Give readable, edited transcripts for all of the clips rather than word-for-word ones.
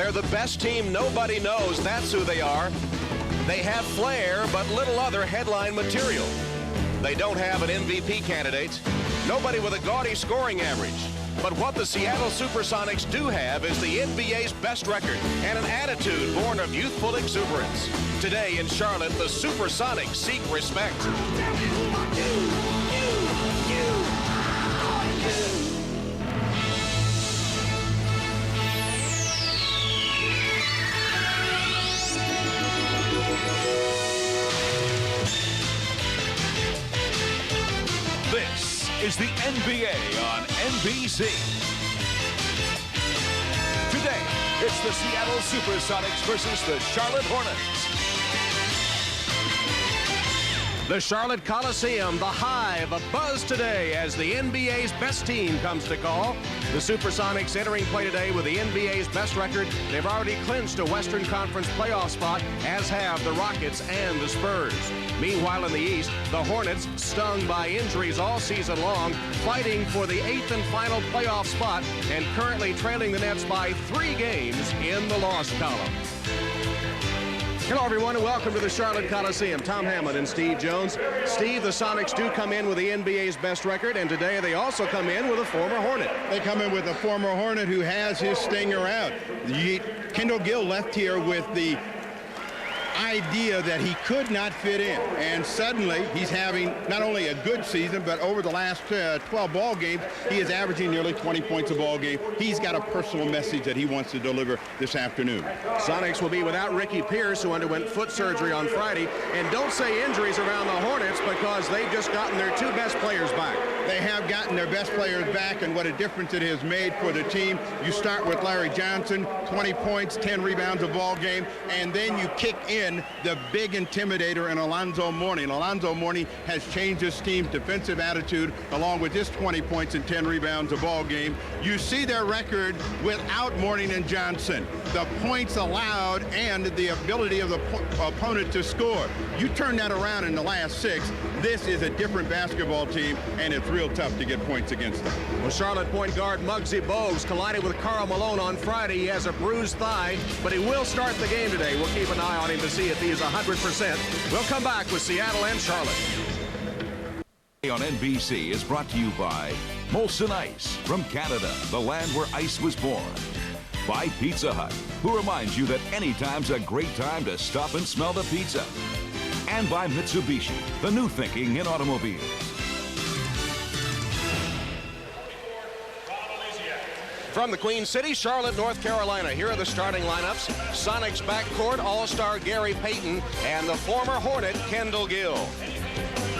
They're the best team nobody knows. That's who they are. They have flair, but little other headline material. They don't have an MVP candidate. Nobody with a gaudy scoring average. But what the Seattle Supersonics do have is the NBA's best record and an attitude born of youthful exuberance. Today in Charlotte, the Supersonics seek respect. This is the NBA on NBC. Today, it's the Seattle Supersonics versus the Charlotte Hornets. The Charlotte Coliseum, the hive, a buzz today as the NBA's best team comes to call. The Supersonics entering play today with the NBA's best record. They've already clinched a Western Conference playoff spot, as have the Rockets and the Spurs. Meanwhile, in the East, the Hornets, stung by injuries all season long, fighting for the 8th and final playoff spot and currently trailing the Nets by 3 games in the loss column. Hello, everyone, and welcome to the Charlotte Coliseum. Tom Hammond and Steve Jones. Steve, the Sonics do come in with the NBA's best record, and today they also come in with a former Hornet. They come in with a former Hornet who has his stinger out. Kendall Gill left here with the idea that he could not fit in, and suddenly he's having not only a good season, but over the last 12 ball games, he is averaging nearly 20 points a ball game. He's got a personal message that he wants to deliver this afternoon. Sonics will be without Ricky Pierce, who underwent foot surgery on Friday, and don't say injuries around the Hornets because they've just gotten their 2 best players back. They have gotten their best players back, and what a difference it has made for the team. You start with Larry Johnson, 20 points, 10 rebounds a ball game, and then you kick in the big intimidator in Alonzo Mourning. Alonzo Mourning has changed his team's defensive attitude along with his 20 points and 10 rebounds a ball game. You see their record without Mourning and Johnson. The points allowed and the ability of the opponent to score. You turn that around in the last 6. This is a different basketball team, and it's real tough to get points against them. Well, Charlotte point guard Muggsy Bogues collided with Karl Malone on Friday. He has a bruised thigh, but he will start the game today. We'll keep an eye on him to see if he is 100%. We'll come back with Seattle and Charlotte. On NBC is brought to you by Molson Ice from Canada, the land where ice was born. By Pizza Hut, who reminds you that anytime's a great time to stop and smell the pizza. And by Mitsubishi, the new thinking in automobiles. From the Queen City, Charlotte, North Carolina, here are the starting lineups. Sonics backcourt, all-star Gary Payton and the former Hornet, Kendall Gill.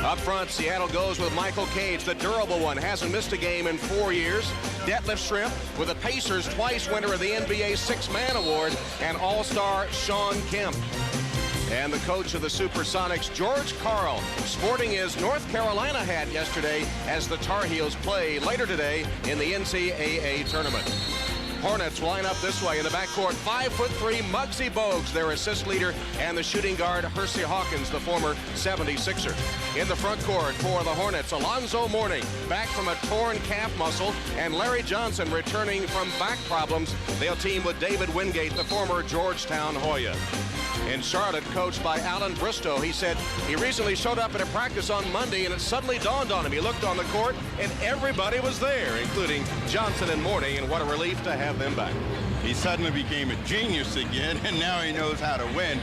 Up front, Seattle goes with Michael Cage, the durable one, hasn't missed a game in 4 years. Detlef Schrempf with the Pacers, twice winner of the NBA Six-Man Award, and all-star Sean Kemp. And the coach of the Supersonics, George Karl, sporting his North Carolina hat yesterday as the Tar Heels play later today in the NCAA tournament. Hornets line up this way in the backcourt. 5'3" Muggsy Bogues, their assist leader, and the shooting guard Hersey Hawkins, the former 76er. In the front court for the Hornets, Alonzo Mourning, back from a torn calf muscle, and Larry Johnson returning from back problems. They'll team with David Wingate, the former Georgetown Hoya. In Charlotte, coached by Alan Bristow, he said he recently showed up at a practice on Monday and it suddenly dawned on him. He looked on the court and everybody was there, including Johnson and Mourning, and what a relief to have them back. He suddenly became a genius again, and now he knows how to win.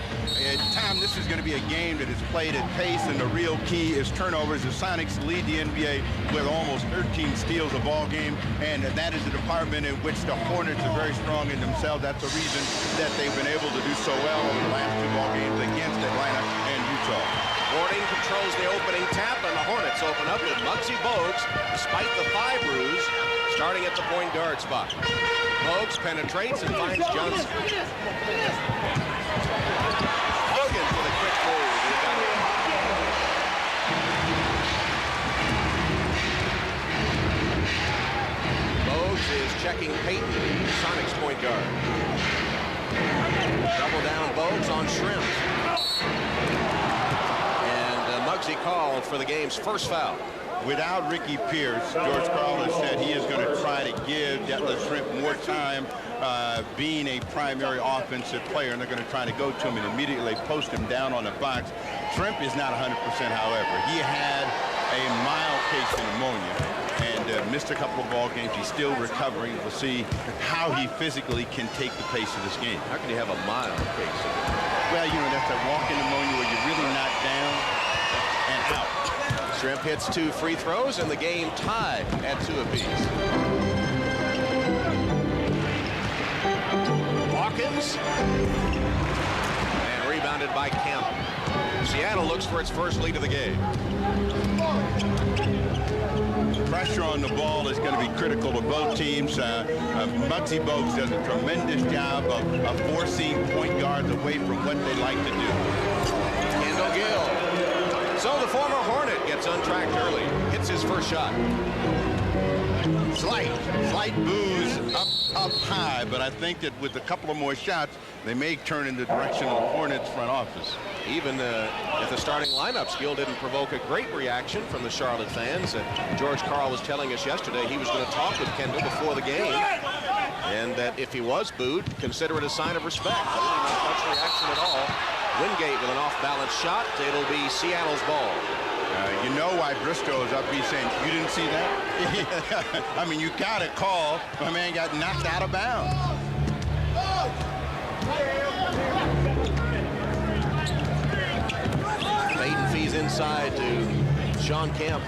Tom, this is going to be a game that is played at pace, and the real key is turnovers. The Sonics lead the NBA with almost 13 steals a ball game, and that is a department in which the Hornets are very strong in themselves. That's the reason that they've been able to do so well over the last 2 ball games against Atlanta and Utah. Mourning controls the opening tap, and the Hornets open up with Muggsy Bogues, despite the thigh bruise, starting at the point guard spot. Bogues penetrates and finds Johnson. Hogan with a quick move. Bogues is checking Payton, Sonics point guard. Double down Bogues on Schrempf. And Muggsy called for the game's first foul. Without Ricky Pierce, George Karl has said he is going to try to give Detlef Schrempf more time being a primary offensive player, and they're going to try to go to him and immediately post him down on the box. Schrempf is not 100%, however. He had a mild case of pneumonia and missed a couple of ball games. He's still recovering. We'll see how he physically can take the pace of this game. How can you have a mild case? Well, you know, that's a walk-in pneumonia where you're really not down and out. Schrempf hits 2 free throws, and the game tied at 2 apiece. Hawkins, and rebounded by Kemp. Seattle looks for its first lead of the game. Pressure on the ball is going to be critical to both teams. Muggsy Bogues does a tremendous job of forcing point guards away from what they like to do. Kendall Gill. So the former Hornet gets untracked early. Hits his first shot. Slight booze up high, but I think that with a couple of more shots, they may turn in the direction of the Hornets front office. Even at the starting lineups, Gill didn't provoke a great reaction from the Charlotte fans. George Karl was telling us yesterday he was going to talk with Kendall before the game, and that if he was booed, consider it a sign of respect. Really not much reaction at all. Wingate with an off-balance shot. It'll be Seattle's ball. You know why Briscoe is up. He's saying, you didn't see that? I mean, you got to call. My man got knocked out of bounds. Payton fees inside to Sean Kemp.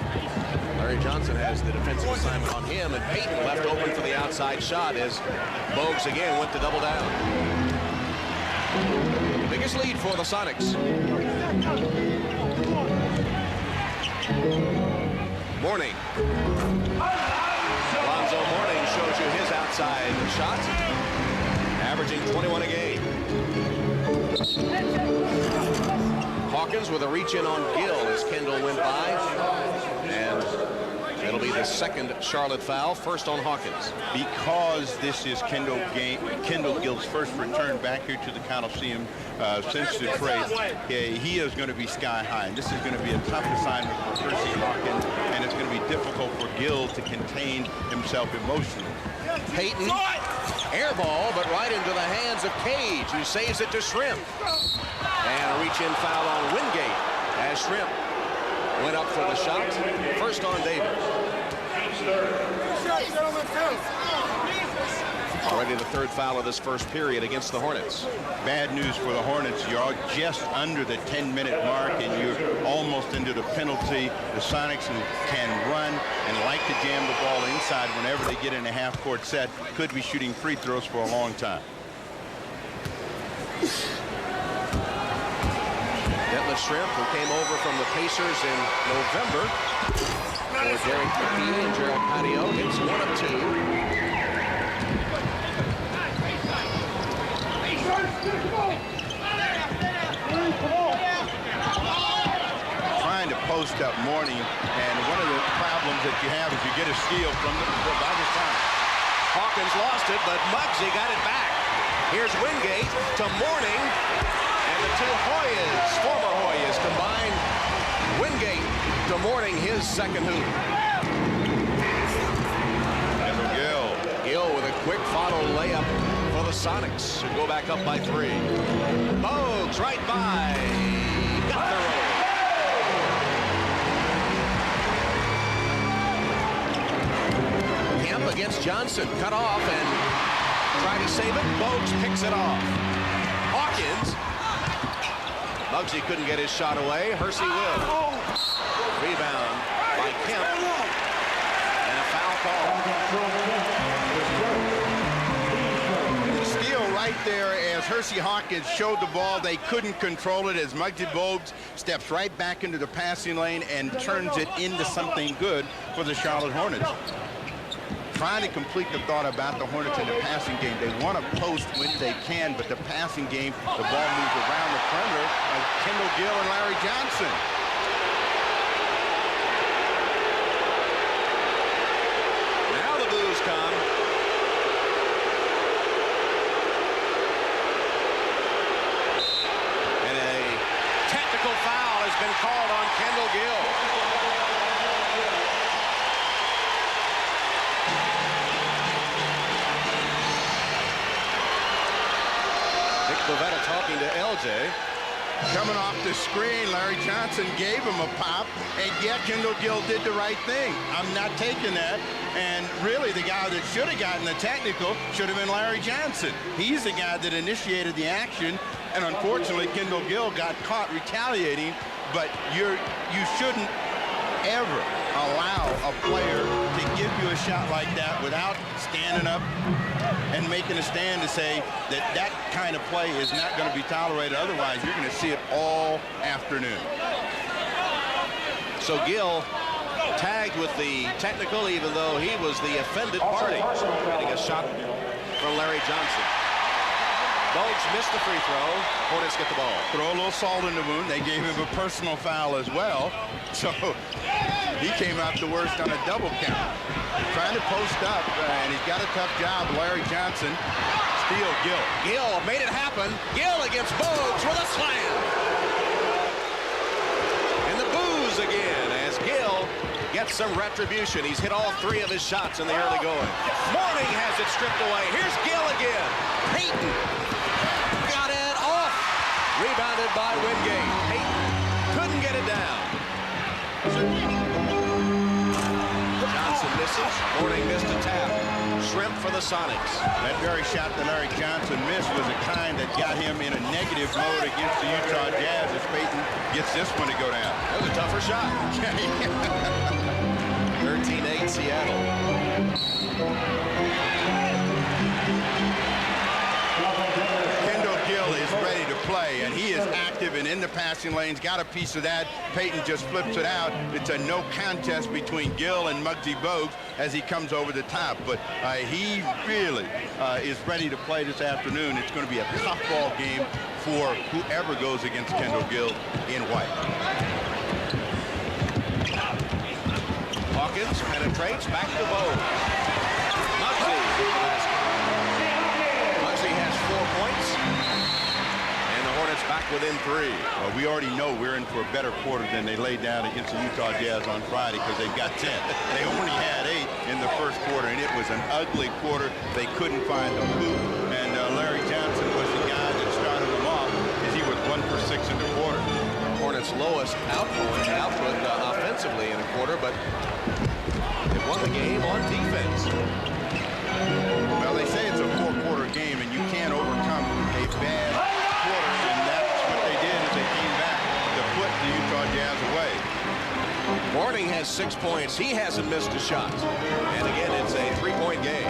Larry Johnson has the defensive assignment on him, and Payton left open for the outside shot as Bogues again went to double down. Biggest lead for the Sonics. Mourning. Alonzo Mourning shows you his outside shot, averaging 21 a game. Hawkins with a reach in on Gill as Kendall went by, and it'll be the second Charlotte foul, first on Hawkins. Because this is Kendall Gill's first return back here to the Coliseum since the trade, he is going to be sky high, and this is going to be a tough assignment for Percy Hawkins, and it's going to be difficult for Gill to contain himself emotionally. Payton, air ball, but right into the hands of Cage, who saves it to Schrempf. And a reach-in foul on Wingate as Schrempf went up for the shot. First on Davis. Already the third foul of this first period against the Hornets. Bad news for the Hornets. You're just under the 10-minute mark, and you're almost into the penalty. The Sonics, who can run and like to jam the ball inside whenever they get in a half-court set, could be shooting free throws for a long time. Detlef Schrempf, who came over from the Pacers in November for Derek McKee and Gerald Patio, hits 1 of 2. Trying to post up Mourning, and one of the problems that you have is you get a steal from the other side. Hawkins lost it, but Muggsy got it back. Here's Wingate to Mourning, and the two Hoyas, former Hoyas, combined. Wingate to Mourning, his second hoop. Gill with a quick follow layup for the Sonics, who go back up by 3. Bogues right by. Got the roll. Kemp against Johnson. Cut off and trying to save it. Bogues picks it off. Hawkins. Muggsy couldn't get his shot away. Hersey will. Rebound by Kemp. And a foul call. Right there as Hersey Hawkins showed the ball, they couldn't control it as Muggsy Bogues steps right back into the passing lane and turns it into something good for the Charlotte Hornets. Trying to complete the thought about the Hornets in the passing game. They want to post when they can, but the passing game, the ball moves around the perimeter of Kendall Gill and Larry Johnson. Now the boos come. Foul has been called on Kendall Gill. Bavetta talking to LJ. Coming off the screen, Larry Johnson gave him a pop, and yet Kendall Gill did the right thing. I'm not taking that. And really, the guy that should have gotten the technical should have been Larry Johnson. He's the guy that initiated the action, and unfortunately, Kendall Gill got caught retaliating. But you shouldn't ever allow a player to give you a shot like that without standing up and making a stand to say that that kind of play is not going to be tolerated. Otherwise, you're going to see it all afternoon. So Gill tagged with the technical, even though he was the offended party. Getting a shot from Larry Johnson. Bogues missed the free throw. Hornets get the ball. Throw a little salt in the wound. They gave him a personal foul as well. So he came out the worst on a double count. Trying to post up, and he's got a tough job. Larry Johnson, steal Gill. Gill made it happen. Gill against Bogues with a slam. And the boos again as Gill gets some retribution. He's hit all 3 of his shots in the early going. Mourning has it stripped away. Here's Gill again. Payton got it off. Rebounded by Wingate. Payton couldn't get it down. Johnson misses. Mourning missed a tap. Shrimp for the Sonics. That very shot that Larry Johnson missed was the kind that got him in a negative mode against the Utah Jazz as Payton gets this one to go down. That was a tougher shot. 13-8 Seattle. Kendall Gill is ready to play, and he is active and in the passing lanes. Got a piece of that. Payton just flips it out. It's a no contest between Gill and Muggsy Bogues as he comes over the top. But he really is ready to play this afternoon. It's going to be a tough ball game for whoever goes against Kendall Gill in white. Hawkins penetrates back to Bogues. Muggsy with the basket. Muggsy has 4 points. And the Hornets back within 3. Well, we already know we're in for a better quarter than they laid down against the Utah Jazz on Friday because they've got 10. They only had 8 in the first quarter, and it was an ugly quarter. They couldn't find the hoop, and Larry Johnson was the guy that started them off as he was 1 for 6 in the quarter. Hornets' lowest output offensively in a quarter, but they won the game on defense. Well, they say it's a 4-quarter game, and you can't overcome a bad quarter, and that's what they did as they came back to put the Utah Jazz away. Mourning has 6 points. He hasn't missed a shot. And again, it's a 3-point game.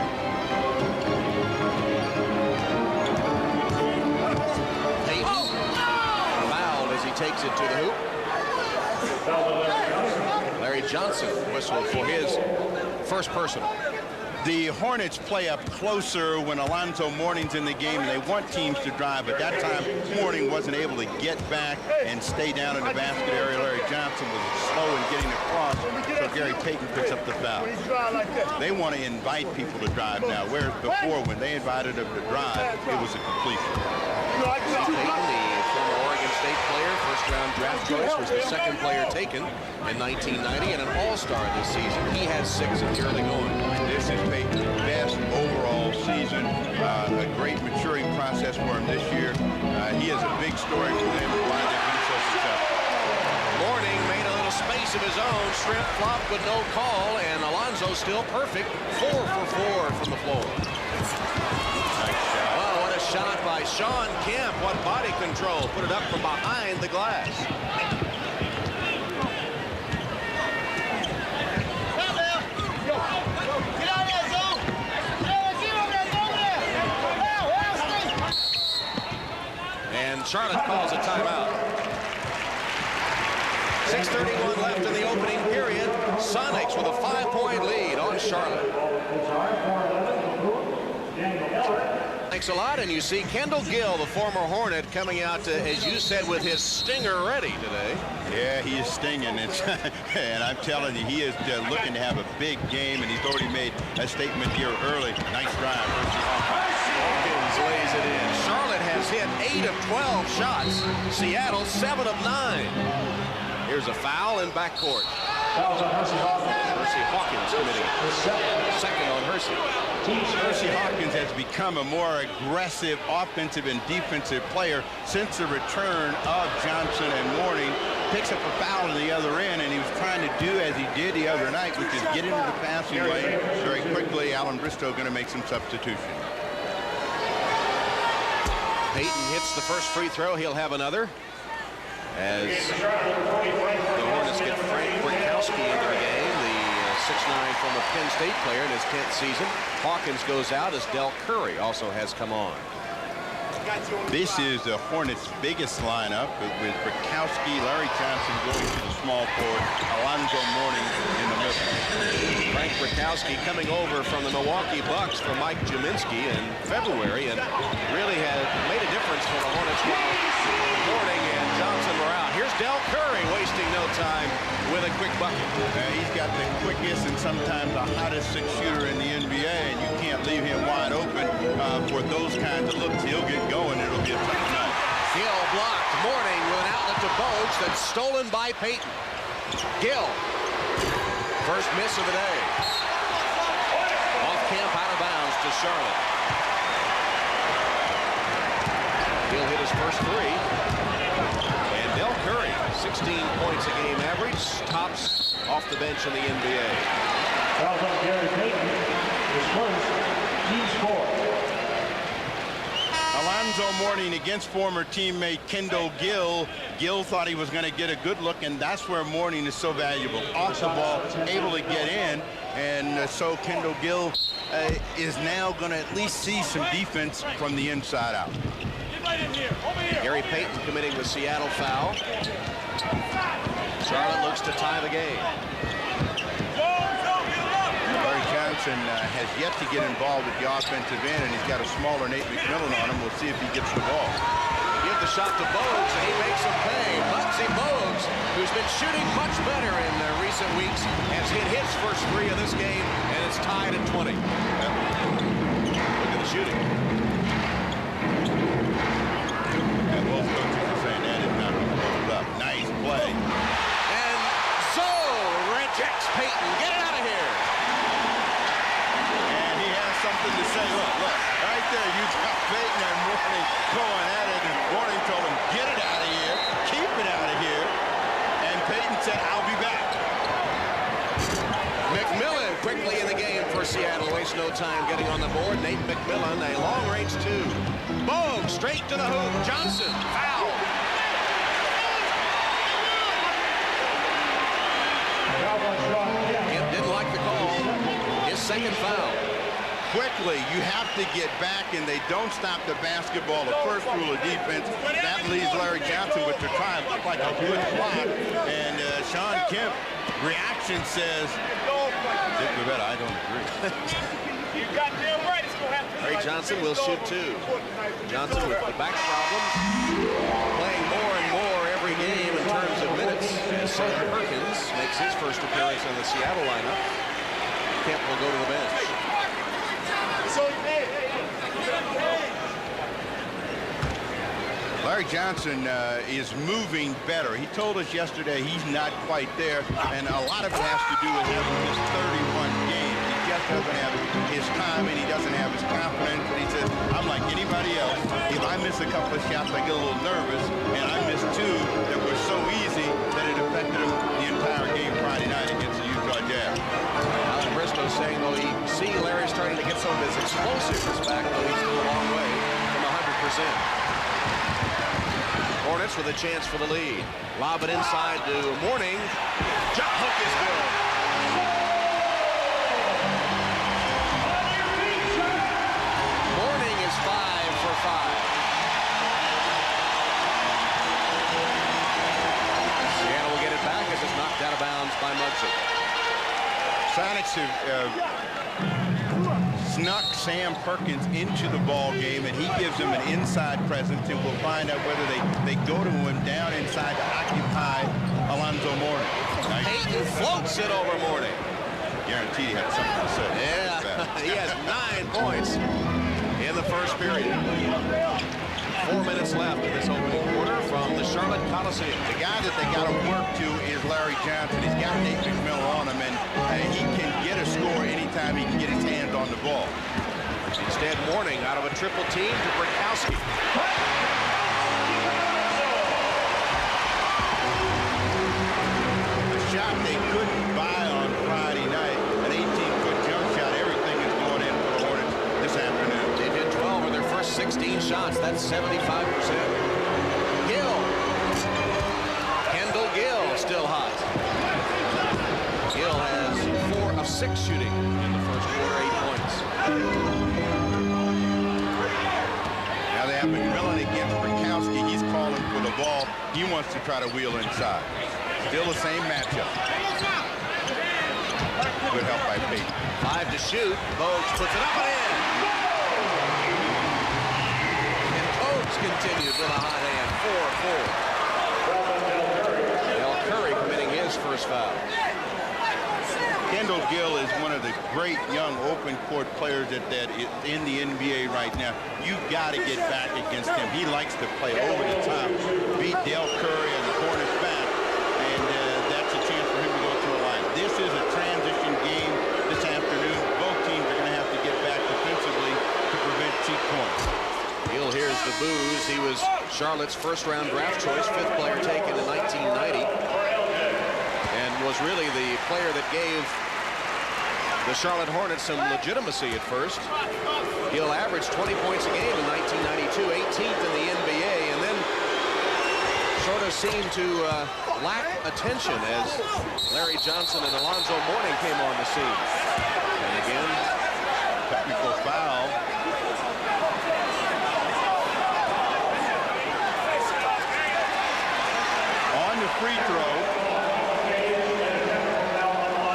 Payton fouled as he takes it to the hoop. Larry Johnson whistled for his first personal. The Hornets play up closer when Alonzo Mourning's in the game, and they want teams to drive, but that time Mourning wasn't able to get back and stay down in the basket area. Larry Johnson was slow in getting across, so Gary Payton picks up the foul. They want to invite people to drive now, whereas before when they invited them to drive, it was a completion. Payton, the former Oregon State player, first-round draft choice, was the second player taken in 1990 and an all-star this season. He has 6 in the early going. This is Payton's best overall season. A great maturing process for him this year. He is a big story for them and why they've been so successful. Mourning made a little space of his own. Shrimp flopped with no call, and Alonzo still perfect. 4 for 4 from the floor. Wow, what a shot by Sean Kemp. What body control. Put it up from behind the glass. And Charlotte calls a timeout. 6:31 left in the opening period. Sonics with a 5-point lead on Charlotte. Thanks a lot, and you see Kendall Gill, the former Hornet, coming out, as you said, with his stinger ready today. Yeah, he is stinging, and I'm telling you, he is looking to have a big game, and he's already made a statement here early. Nice drive. Hawkins lays it in. Charlotte has hit 8 of 12 shots. Seattle 7 of 9. Here's a foul in backcourt. Hersey Hawkins committing second on Hersey. Hersey Hawkins has become a more aggressive offensive and defensive player since the return of Johnson and Mourning. Picks up a foul on the other end, and he was trying to do as he did the other night, which is get into the passing lane very quickly. Alan Bristow going to make some substitutions. Payton hits the first free throw. He'll have another. As the Hornets get Frank Brickowski into the game, the 6'9" former Penn State player in his 10th season. Hawkins goes out as Del Curry also has come on. This is the Hornets' biggest lineup with Brickowski, Larry Johnson going to the small forward, Alonzo Mourning in the middle. Frank Brickowski coming over from the Milwaukee Bucks for Mike Jaminski in February and really has made a difference for the Hornets while Mourning and Johnson were out. Here's Del Curry wasting no time with a quick bucket. He's got the quickest and sometimes the hottest six-shooter in the NBA, and you can't leave him wide open for those kinds of looks. He'll get going. It'll be a tough night. Gill blocked. Mourning with an outlet to Bogues that's stolen by Payton. Gill. First miss of the day. Off camp, out of bounds to Charlotte. Gill hit his first three. And Del Curry, 16 points a game average, tops off the bench in the NBA. Fouls on Gary Payton. His first, team score. Alonzo Mourning against former teammate Kendall Gill. Gill thought he was going to get a good look, and that's where Mourning is so valuable. Off the ball, able to get in, and so Kendall Gill is now going to at least see some defense from the inside out. Gary Payton committing the Seattle foul. Charlotte looks to tie the game. Larry Johnson has yet to get involved with the offensive end, and he's got a smaller Nate McMillan on him. We'll see if he gets the ball. Give the shot to Bogues, and he makes him pay. Muggsy Bogues, who's been shooting much better in recent weeks, has hit his first three of this game, and it's tied at 20. Look at the shooting. And both coaches are saying that is not going to hold up. Nice play. And Zoe rejects Payton. Get it out of here. And he has something to say. Look, right there, you got Payton and Mourning going at it, and Mourning told him, get it out of here, keep it out of here. And Payton said, I'll be back. McMillan quickly in the game for Seattle. Wastes no time getting on the board. Nate McMillan, a long-range two. Bogues straight to the hoop. Johnson, foul. Kemp didn't like the call. His second foul. Quickly, you have to get back, and they don't stop the basketball. The first rule of defense, that leaves Larry Johnson with the try. It looked like a good block, and Sean Kemp reaction says, Dick Bavetta, I don't agree. You got damn right it's going to happen. Ray Johnson will shoot two. Johnson with the back problems, playing more and more every game in terms of minutes. As Seth Perkins makes his first appearance in the Seattle lineup. Kemp will go to the bench. Larry Johnson is moving better. He told us yesterday he's not quite there, and a lot of it has to do with him in his 31 games. He just doesn't have his time, and he doesn't have his confidence. And he says, I'm like anybody else. If I miss a couple of shots, I get a little nervous, and I missed two that were so easy that it affected him the entire game Friday night against the Utah Jazz. Alan Bristow saying, well, you see Larry starting to get some of his explosiveness back, though he's still a long way from 100%. Hornets with a chance for the lead. Lob it inside to Mourning. Jump hook is good. Mourning is 5 for 5. Seattle will get it back as it's knocked out of bounds by Muggsy. Sonics have snuck Sam Perkins into the ball game, and he gives them an inside presence, and we'll find out whether they go to him down inside to occupy Alonzo Mourning. Payton floats it over Mourning. Guaranteed he had something to say. Yeah, he has 9 points in the first period. 4 minutes left in this opening quarter from the Charlotte Coliseum. The guy that they got to work to is Larry Johnson. He's got Nate McMillan time he can get his hands on the ball. Instead, Mourning out of a triple team to Brikowski. The shot they couldn't buy on Friday night, an 18-foot jump shot. Everything is going in for the Hornets this afternoon. They've hit 12 of their first 16 shots. That's 75%. Gill. Kendall Gill still hot. Gill has 4 of 6 shooting in the first quarter, 8 points. Now they have McMillan against Brikowski. He's calling for the ball. He wants to try to wheel inside. Still the same matchup. Good help by Payton. 5 to shoot. Bogues puts it up and in. And Bogues continues with a hot hand. 4-4. Del Curry committing his first foul. Kendall Gill is one of the great young open court players that is in the NBA right now. You've got to get back against him. He likes to play over the top, beat Del Curry and the Hornets back, and that's a chance for him to go to the line. This is a transition game this afternoon. Both teams are going to have to get back defensively to prevent cheap points. Gill hears the boos. He was Charlotte's first-round draft choice, 5th player taken in 1990, and was really the player that gave the Charlotte Hornets some legitimacy at first. Gill averaged 20 points a game in 1992, 18th in the NBA, and then sort of seemed to lack attention as Larry Johnson and Alonzo Mourning came on the scene. And again, Technical foul. On the free throw.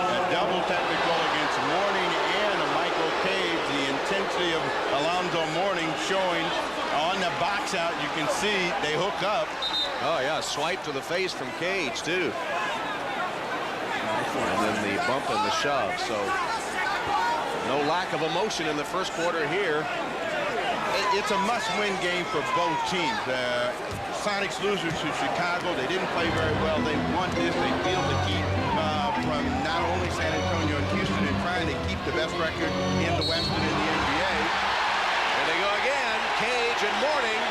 A double technical against Mourning and Michael Cage. The intensity of Alonzo Mourning showing on the box out. You can see they hook up. oh yeah, swipe to the face from Cage too. And then the bump and the shove. So no lack of emotion in the first quarter here. It's a must-win game for both teams. Sonics losers to Chicago. They didn't play very well. They won this. They feel the heat from not only San Antonio and Houston and trying to keep the best record in the West and in the NBA. There they go again. Cage and Mourning.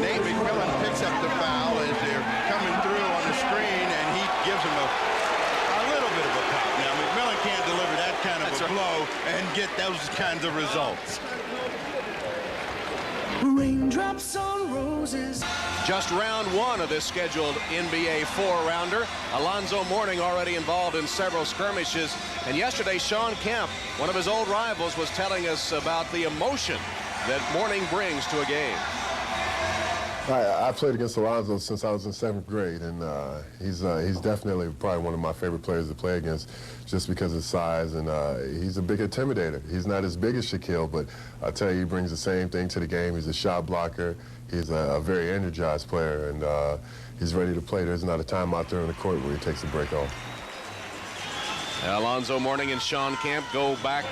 Nate McMillan picks up the foul as they're coming through on the screen, and he gives him a little bit of a pop. Now, McMillan can't deliver that kind of a blow and get those kinds of results. Raindrops on roses. Just round 1 of this scheduled NBA 4-rounder. Alonzo Mourning already involved in several skirmishes. And yesterday, Sean Kemp, one of his old rivals, was telling us about the emotion that Mourning brings to a game. I played against Alonzo since I was in 7th grade, and he's definitely probably one of my favorite players to play against just because of his size, and he's a big intimidator. He's not as big as Shaquille, but I tell you, he brings the same thing to the game. He's a shot blocker. He's a very energized player, and he's ready to play. There's not a time out there on the court where he takes a break off. Alonzo Mourning and Sean Kemp go back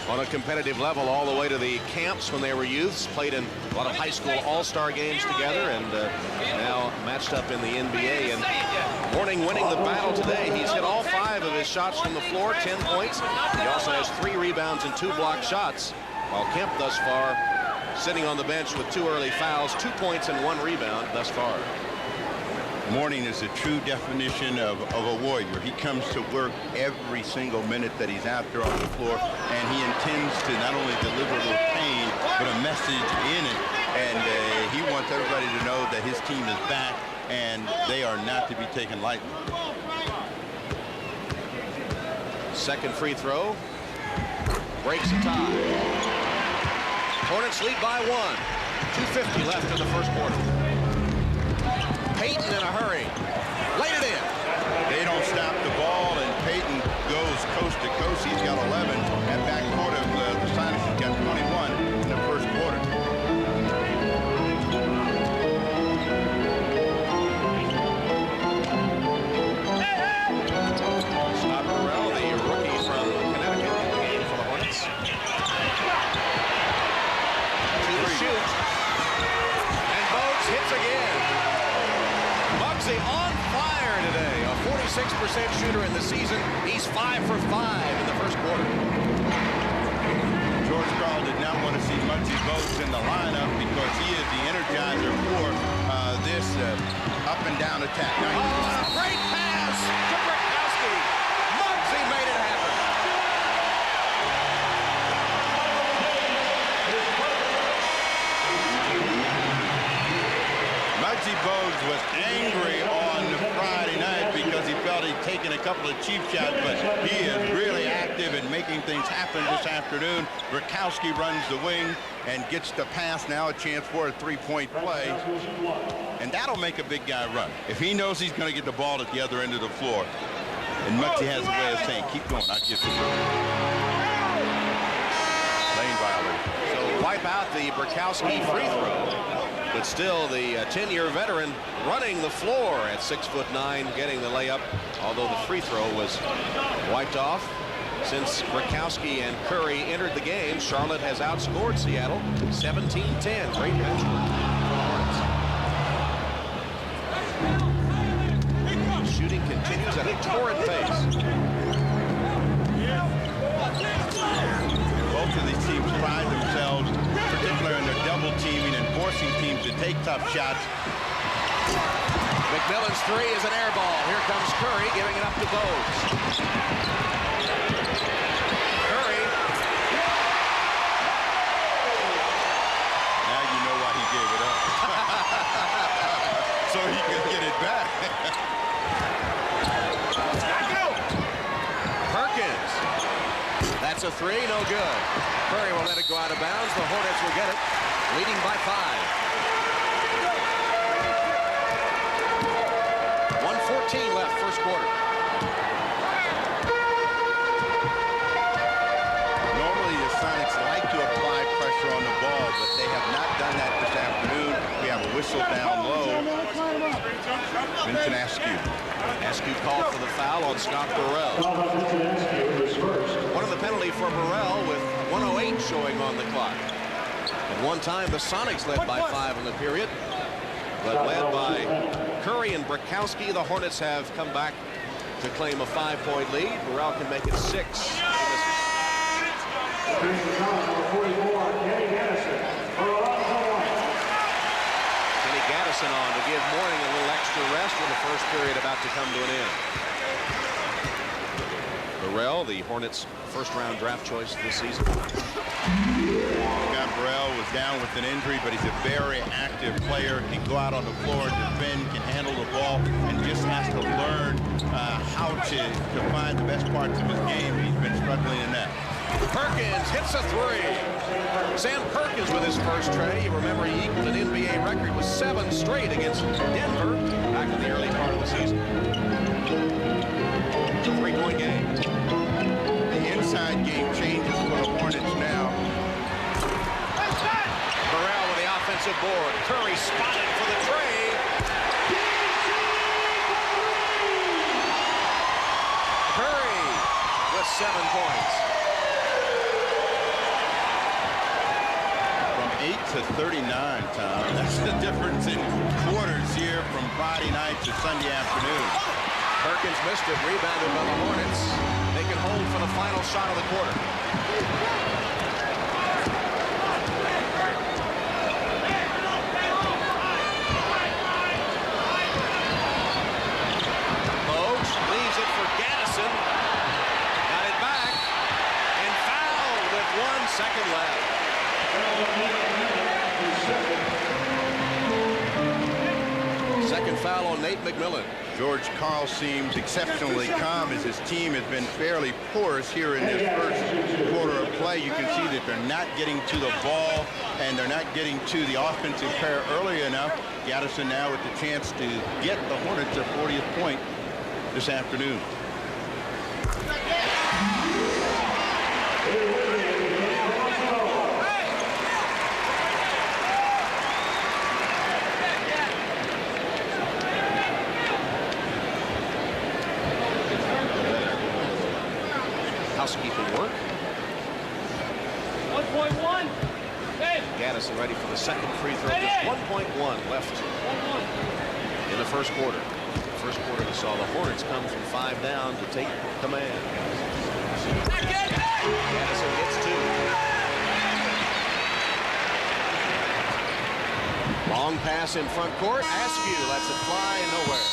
on a competitive level all the way to the camps when they were youths, played in a lot of high school all-star games together, and now matched up in the NBA. And Mourning winning the battle today. He's hit all 5 of his shots from the floor, 10 points. He also has 3 rebounds and 2 blocked shots, while Kemp thus far sitting on the bench with 2 early fouls, 2 points and 1 rebound thus far. Mourning is a true definition of a warrior. He comes to work every single minute that he's out there on the floor, and he intends to not only deliver a little pain, but a message in it. And he wants everybody to know that his team is back, and they are not to be taken lightly. Second free throw. Breaks a tie. Hornets lead by 1. 2:50 left in the first quarter. Payton in a hurry. Laid it in. They don't stop the ball, and Payton goes coast to coast. He's got 11. At backcourt of the Sonics, he's got 21 in the first quarter. Scott Burrell, the rookie from Connecticut, in the game for the Hornets. 2 to shoot. And Bogues hits again. shooter in the season. He's 5 for 5 in the first quarter. George Karl did not want to see Muggsy Bogues in the lineup because he is the energizer for this up and down attack. Now, great pass to Brakowski. Muggsy made it happen. Muggsy Bogues was angry on Friday night because he felt he'd taken a couple of cheap shots, but he is really active in making things happen this afternoon. Brakowski runs the wing and gets the pass, now a chance for a three-point play. And that'll make a big guy run. If he knows he's going to get the ball at the other end of the floor, and Muggsy has a way of saying, keep going, I'll give you lane violation. So wipe out the Brakowski free throw. But still, the 10-year veteran running the floor at 6'9", getting the layup, although the free throw was wiped off. Since Brakowski and Curry entered the game, Charlotte has outscored Seattle 17-10. Great bench work. Shooting continues at a torrid pace. Both of these teams pride themselves, particularly in their double teaming and forcing teams to take tough shots. McMillan's three is an air ball. Here comes Curry giving it up to Bogues. Curry. Now you know why he gave it up. So he could get it back. Perkins. That's a three, no good. Curry will let it go out of bounds. The Hornets will get it, leading by 5. 1:14 left, first quarter. Normally the Sonics like to apply pressure on the ball, but they have not done that this afternoon. We have a whistle down low. Vincent Askew called for the foul on Scott Burrell. One of the penalty for Burrell with 1:08 showing on the clock. At one time, the Sonics led by 5 in the period, but led by Curry and Brakowski, the Hornets have come back to claim a 5-point lead. Burrell can make it 6. Kenny Gaddison on to give Mourning a little extra rest with the first period about to come to an end. Burrell, the Hornets' first-round draft choice this season. Scott Burrell was down with an injury, but he's a very active player. He can go out on the floor and defend, can handle the ball, and just has to learn how to find the best parts of his game. He's been struggling in that. Perkins hits a three. Sam Perkins with his first tray. You remember he equaled an NBA record with 7 straight against Denver back in the early part of the season. It's a 3-point game. The inside game changes for the Hornets now. Burrell with the offensive board. Curry spotted for the tray. Curry with 7 points. 8 to 39, Tom. That's the difference in quarters here from Friday night to Sunday afternoon. Perkins missed it, rebounded by the Hornets. They can hold for the final shot of the quarter. Bogues leaves it for Gaddison. Got it back and fouled with 1 second left. Second foul on Nate McMillan. George Karl seems exceptionally calm as his team has been fairly porous here in this first quarter of play. You can see that they're not getting to the ball and they're not getting to the offensive pair early enough. Gaddison now with the chance to get the Hornets their 40th point this afternoon. Housekeeping work. 1.1. Hey. Gaddison ready for the second free throw. Just 1.1 left in the first quarter. First quarter we saw the Hornets come from 5 down to take command. Addison gets 2. Long pass in front court. Askew lets it fly nowhere.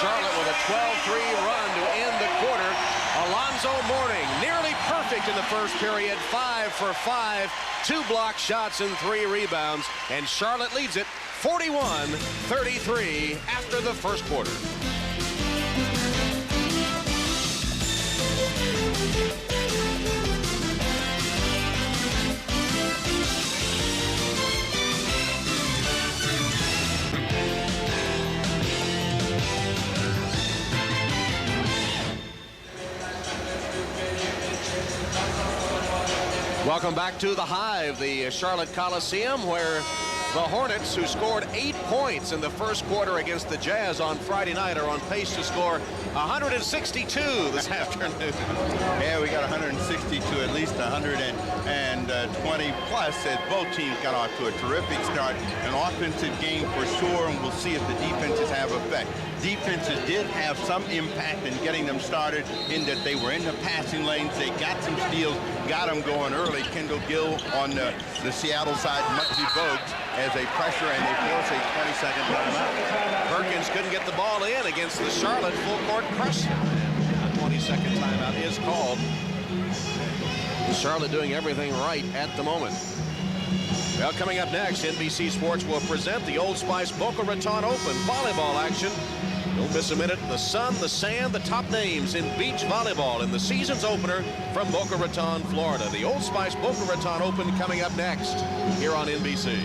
Charlotte with a 12-3 run to end the quarter. Alonzo Mourning nearly perfect in the first period. 5 for 5, 2 block shots and 3 rebounds. And Charlotte leads it 41-33 after the first quarter. Welcome back to the Hive, the Charlotte Coliseum, where the Hornets, who scored 8 points in the first quarter against the Jazz on Friday night, are on pace to score 162 this afternoon. Yeah, we got 162, at least 120 plus, as both teams got off to a terrific start. An offensive game for sure, and we'll see if the defenses have effect. Defenses did have some impact in getting them started in that they were in the passing lanes. They got some steals, got them going early. Kendall Gill on the Seattle side, Muggsy Bogues as a pressure, and they force a 20-second timeout. Perkins couldn't get the ball in against the Charlotte full-court press. A 20-second timeout is called. Charlotte doing everything right at the moment. Well, coming up next, NBC Sports will present the Old Spice Boca Raton Open volleyball action. Don't miss a minute. The sun, the sand, the top names in beach volleyball in the season's opener from Boca Raton, Florida. The Old Spice Boca Raton Open coming up next here on NBC.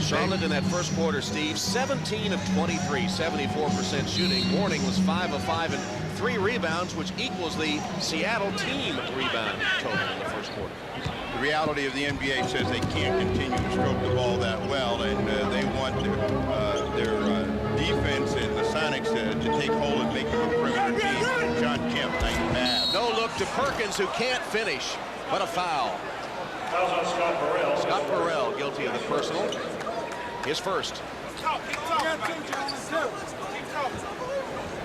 Charlotte in that first quarter, Steve, 17 of 23, 74% shooting. Mourning was 5 of 5 and 3 rebounds, which equals the Seattle team rebound total in the first quarter. The reality of the NBA says they can't continue to stroke the ball that well, and they want their defense and the Sonics to take hold and make them a perimeter team. John Kemp, nice pass. No look to Perkins, who can't finish. What a foul. Scott Burrell guilty of the personal. His first.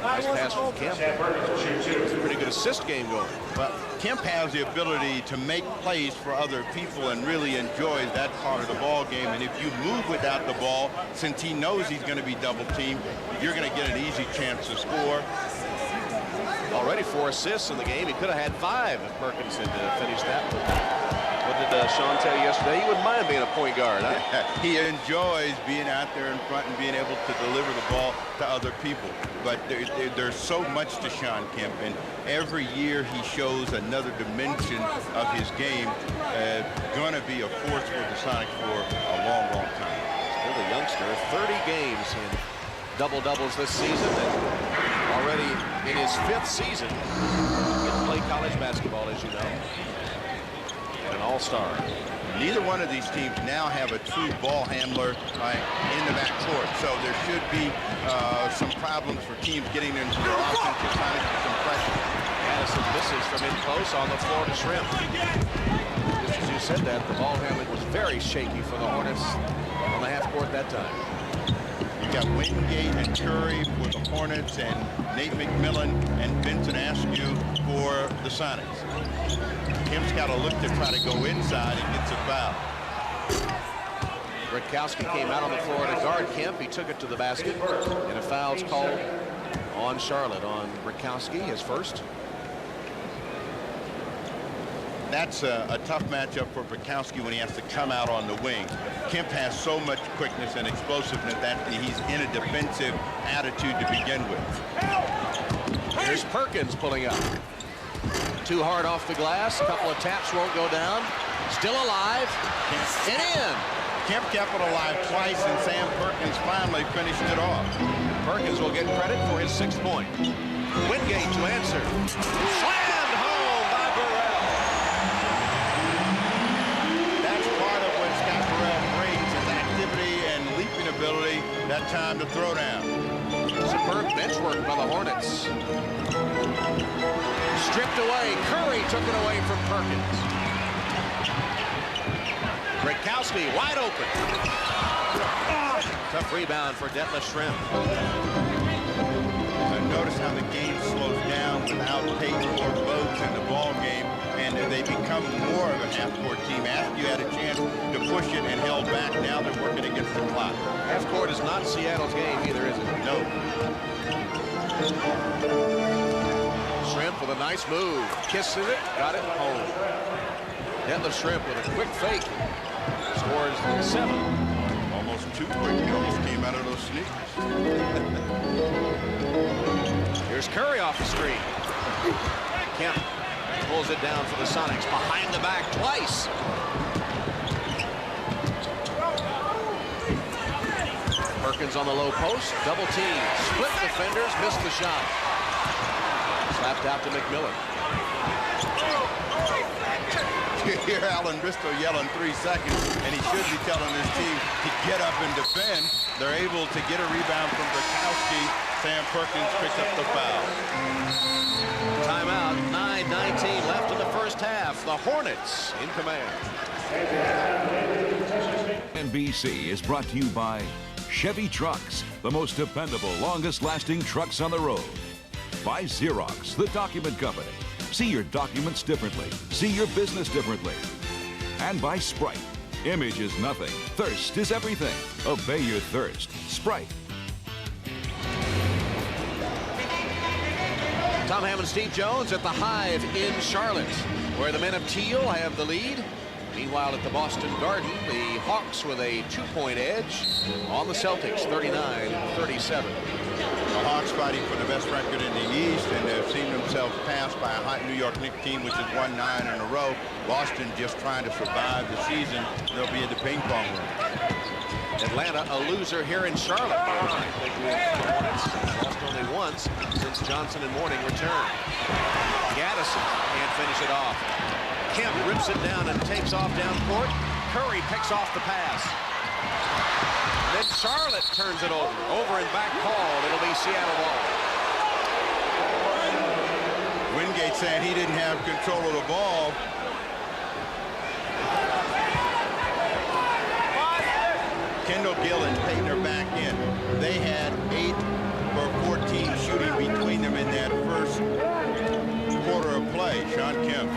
Nice pass from Kemp. It's a pretty good assist game going. Well, Kemp has the ability to make plays for other people and really enjoys that part of the ball game. And if you move without the ball, since he knows he's going to be double teamed, you're going to get an easy chance to score. Already 4 assists in the game. He could have had 5 if Perkins had finished that one. What did Sean tell you yesterday? He wouldn't mind being a point guard, huh? He enjoys being out there in front and being able to deliver the ball to other people. But there's so much to Sean Kemp, and every year he shows another dimension of his game. Going to be a force for the Sonics for a long, long time. Still a youngster, 30 games in double-doubles this season, and already in his 5th season. He can play college basketball, as you know. An all-star. Neither one of these teams now have a true ball handler in the backcourt, so there should be some problems for teams getting into their offensive side with some pressure. Addison misses from in close on the Florida Shrimp. Just as you said that, the ball handling was very shaky for the Hornets on the half court that time. You got Wingate and Curry for the Hornets, and Nate McMillan and Vincent Askew for the Sonics. Kemp's got to look to try to go inside and gets a foul. Rutkowski came out on the floor to guard Kemp. He took it to the basket, and a foul's called on Charlotte on Rutkowski, his first. That's a tough matchup for Rutkowski when he has to come out on the wing. Kemp has so much quickness and explosiveness that he's in a defensive attitude to begin with. Here's Perkins pulling up. Too hard off the glass. A couple of taps won't go down. Still alive. And in. Kemp kept it alive twice, and Sam Perkins finally finished it off. Perkins will get credit for his 6th point. Wingate to answer. Slammed home by Burrell. That's part of what Scott Burrell brings, his activity and leaping ability, that time to throw down. Superb bench work by the Hornets. Stripped away. Curry took it away from Perkins. Rutkowski wide open. Tough rebound for Detlef Schrempf. Notice how the game slows down without Payton or Bogues in the ball game, and they become more of a half-court team. After you had a chance to push it and held back, now they're working against the clock. Half-court is not Seattle's game either, is it? No. Schrempf with a nice move. Kisses it, got it home. Detlef Schrempf with a quick fake. Scores 7. Almost too quick. He almost came out of those sneakers. Here's Curry off the screen. Kemp pulls it down for the Sonics. Behind the back twice. Perkins on the low post. Double team. Split defenders. Missed the shot. Slapped out to McMillan. You hear Alan Bristow yelling 3 seconds, and he should be telling his team to get up and defend. They're able to get a rebound from Bukowski. Sam Perkins picks up the foul. Timeout. 9:19 left in the first half. The Hornets in command. NBC is brought to you by Chevy Trucks, the most dependable, longest-lasting trucks on the road. By Xerox, the document company. See your documents differently. See your business differently. And by Sprite. Image is nothing. Thirst is everything. Obey your thirst. Sprite. Tom Hammond, Steve Jones at the Hive in Charlotte, where the men of Teal have the lead. Meanwhile, at the Boston Garden, the Hawks with a 2-point edge on the Celtics, 39-37. The Hawks fighting for the best record in the East, and they've seen themselves passed by a hot New York Knicks team, which has won 9 in a row. Boston just trying to survive the season. They'll be in the ping pong room. Atlanta, a loser here in Charlotte. Big win for the Hornets. Lost only once since Johnson and Mourning returned. Gaddison can't finish it off. Kemp rips it down and takes off down court. Curry picks off the pass. Then Charlotte turns it over. Over and back called. It'll be Seattle ball. Wingate saying he didn't have control of the ball. Kendall Gill and Payton are back in. They had 8 for 14 shooting between them in that first quarter of play. Sean Kemp,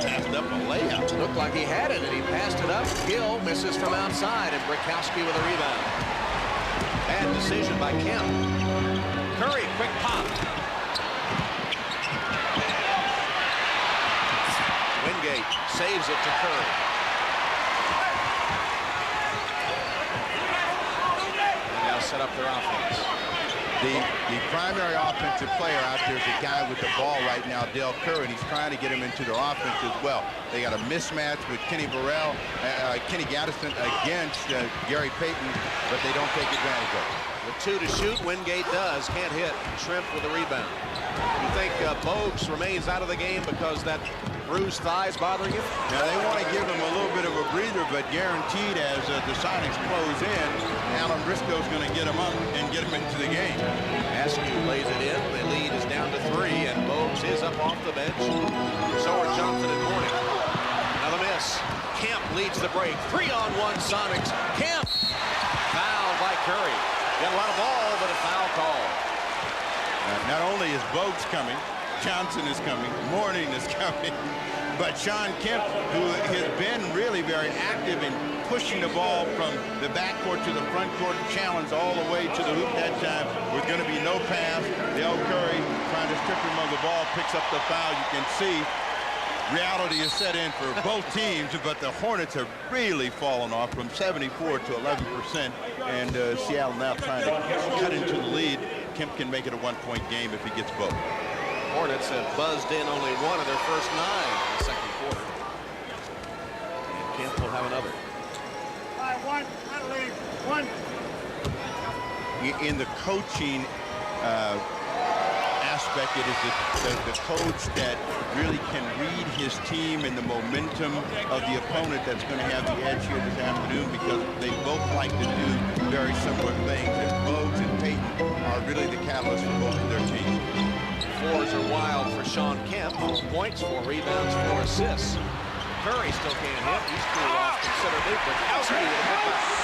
passed up a layup. Looked like he had it, and he passed it up. Gill misses from outside, and Bukowski with a rebound. Bad decision by Kemp. Curry, quick pop. Wingate saves it to Curry. And now set up their offense. The primary offensive player out there is the guy with the ball right now, Del Curry, and he's trying to get him into their offense as well. They got a mismatch with Kenny Gaddison against Gary Payton, but they don't take advantage of it. With 2 to shoot, Wingate does. Can't hit. Schrempf with a rebound. You think Bogues remains out of the game because that bruised thigh is bothering him? Now, they want to give him a little bit of a breather, but guaranteed as the Sonics close in, Alan Briscoe's going to get him up and get him into the game. Askew lays it in. The lead is down to 3, and Bogues is up off the bench. So are Johnson and Mourning. Another miss. Kemp leads the break. 3-on-1 Sonics. Kemp! Fouled by Curry. Got a lot of ball, but a foul call. Not only is Bogues coming, Johnson is coming, Mourning is coming, but Sean Kemp, who has been really very active in pushing the ball from the backcourt to the front court, challenged all the way to the hoop that time. We're going to be no pass. Del Curry trying to strip him of the ball, picks up the foul. You can see reality is set in for both teams, but the Hornets have really fallen off from 74 to 11%, and Seattle now trying to cut into the lead. Kemp can make it a 1-point game if he gets both. Hornets have buzzed in only 1 of their first 9 in the second quarter. And Kemp will have another. In the coaching aspect, it is the coach that really can read his team and the momentum of the opponent that's going to have the edge here this afternoon, because they both like to do very similar things. And Bogues and Payton are really the catalyst for both of their teams. 4s are wild for Sean Kemp. 4 points, 4 rebounds, 4 assists. Curry still can't hit. He's cooled off considerably. Bukowski with a putback.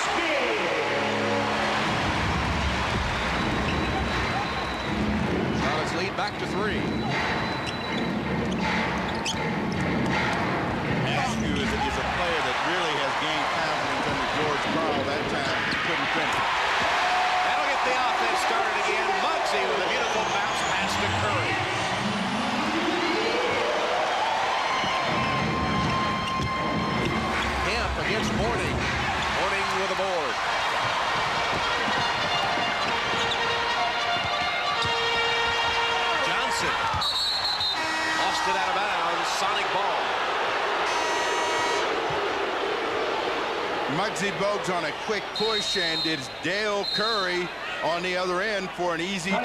back to 3. Askew is a player that really has gained confidence under George Karl. That time he couldn't finish. That'll get the offense started again. Muggsy with a beautiful bounce pass to Curry. Kemp against Mourning. Mourning with a board. Johnson lost it out of bounds. Sonic ball. Muggsy Bogues on a quick push, and it's Dale Curry on the other end for an easy 2.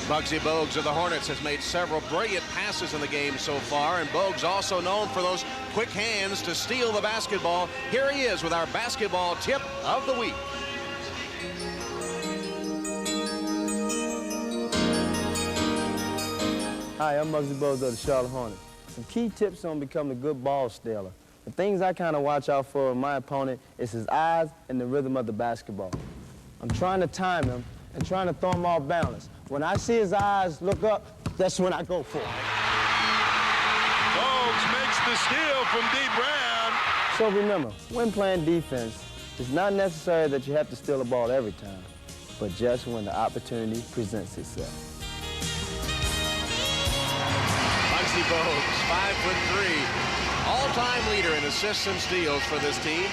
Muggsy Bogues of the Hornets has made several brilliant passes in the game so far, and Bogues also known for those quick hands to steal the basketball. Here he is with our basketball tip of the week. Hi, I'm Muggsy Bogues of the Charlotte Hornets. Some key tips on becoming a good ball stealer. The things I kind of watch out for in my opponent is his eyes and the rhythm of the basketball. I'm trying to time him and trying to throw him off balance. When I see his eyes look up, that's when I go for it. Bogues makes the steal from D. Brown. So remember, when playing defense, it's not necessary that you have to steal the ball every time, but just when the opportunity presents itself. Muggsy Bogues, 5'3", all-time leader in assists and steals for this team.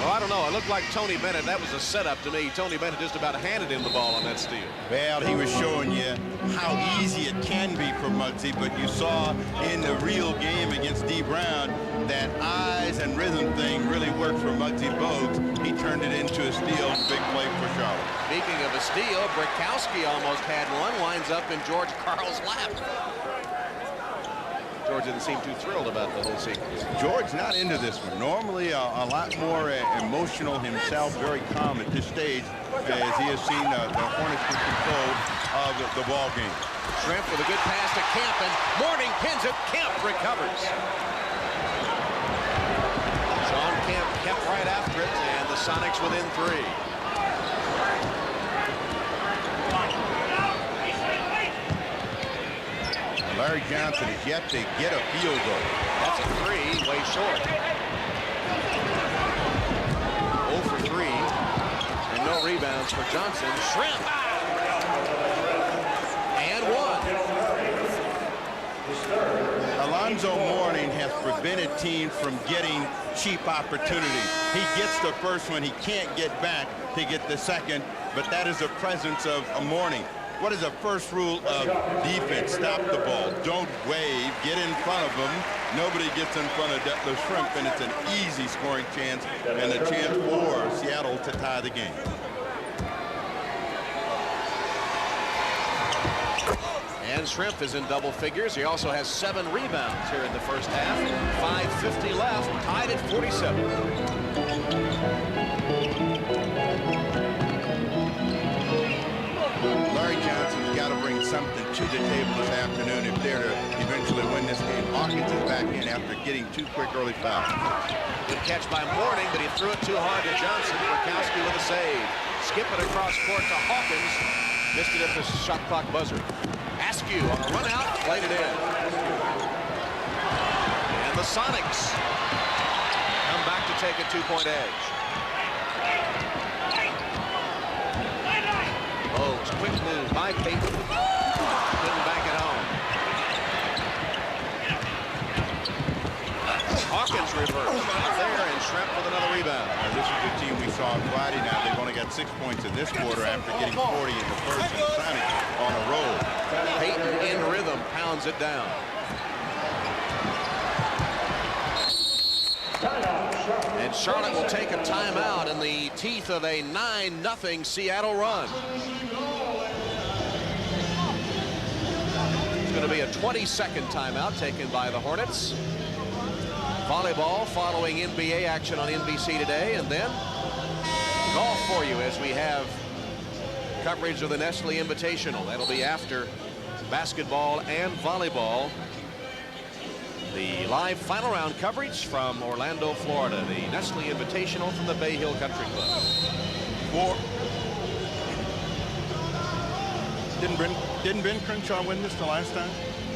Oh, I don't know. It looked like Tony Bennett. That was a setup to me. Tony Bennett just about handed him the ball on that steal. Well, he was showing you how easy it can be for Muggsy, but you saw in the real game against D. Brown that eyes and rhythm thing really worked for Muggsy Bogues. He turned it into a steal. Big play for Charlotte. Speaking of a steal, Brickowski almost had one. Winds up in George Karl's lap. George didn't seem too thrilled about the whole sequence. George not into this one. Normally a lot more emotional himself, very calm at this stage as he has seen the Hornets in control of the ball game. Shrimp with a good pass to Kemp, and Mourning pins it. Kemp recovers. Sean Kemp kept right after it, and the Sonics within 3. Larry Johnson is yet to get a field goal. That's a 3, way short. 0 for 3, and no rebounds for Johnson. Shrimp. And 1. Alonzo Mourning has prevented teams from getting cheap opportunities. He gets the first one, he can't get back to get the second, but that is the presence of a Mourning. What is the first rule of defense? Stop the ball. Don't wave. Get in front of them. Nobody gets in front of the Shrimp, and it's an easy scoring chance and a chance for Seattle to tie the game. And Shrimp is in double figures. He also has 7 rebounds here in the first half. 5:50 left, tied at 47. Larry Johnson's got to bring something to the table this afternoon if they're to eventually win this game. Hawkins is back in after getting 2 quick early fouls. Good catch by Mourning, but he threw it too hard to Johnson. Brickowski with a save. Skip it across court to Hawkins. Missed it at the shot clock buzzer. Askew on the run out, played it in. And the Sonics come back to take a 2-point edge. Bogues, quick move by Payton. Couldn't back it home. Hawkins reverse. Out there, and Shrimp with another rebound. This is the team we saw Friday. Now they've only got 6 points in this quarter after getting 40 in the first, and Sonic on a roll. Payton in rhythm pounds it down. And Charlotte will take a timeout in the teeth of a 9-0 Seattle run. It's going to be a 20-second timeout taken by the Hornets. Volleyball following NBA action on NBC today, and then golf for you as we have coverage of the Nestle Invitational. That'll be after basketball and volleyball The live final round coverage from Orlando, Florida, the Nestle Invitational from the Bay Hill Country Club. Didn't Ben Crenshaw win this the last time?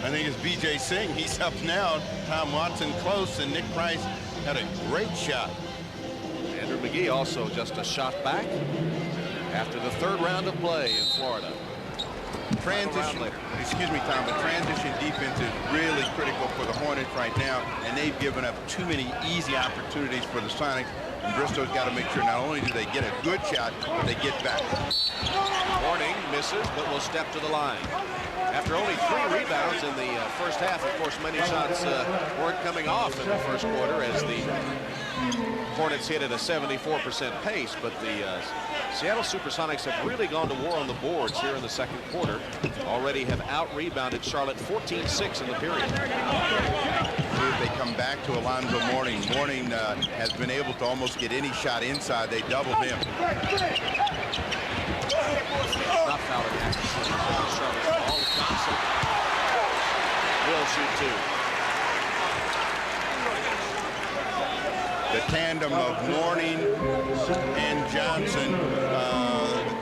I think it's B.J. Singh. He's up now. Tom Watson close, and Nick Price had a great shot. Andrew McGee also just a shot back after the third round of play in Florida. Transition, excuse me, Tom, but transition defense is really critical for the Hornets right now, and they've given up too many easy opportunities for the Sonics. And Bristow's got to make sure not only do they get a good shot, but they get back. Mourning misses, but will step to the line. After only 3 rebounds in the first half, of course, many shots weren't coming off in the first quarter as the Hornets hit at a 74% pace, but the Seattle Supersonics have really gone to war on the boards here in the second quarter. Already have out-rebounded Charlotte 14-6 in the period. If they come back to Alonzo Mourning, Mourning has been able to almost get any shot inside. They doubled him. Not fouling accuracy for Charlotte's ball. Johnson will shoot 2. The tandem of Mourning and Johnson,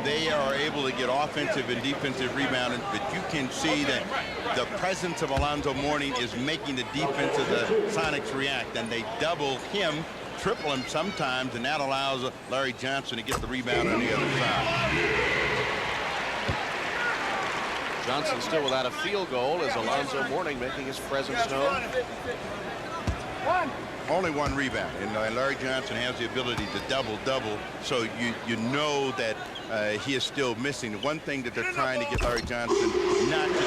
they are able to get offensive and defensive rebounding, but you can see that the presence of Alonzo Mourning is making the defense of the Sonics react, and they double him, triple him sometimes, and that allows Larry Johnson to get the rebound on the other side. Johnson still without a field goal as Alonzo Mourning making his presence known. Only 1 rebound, and Larry Johnson has the ability to double-double, so you know that he is still missing. The one thing that they're trying to get Larry Johnson not to do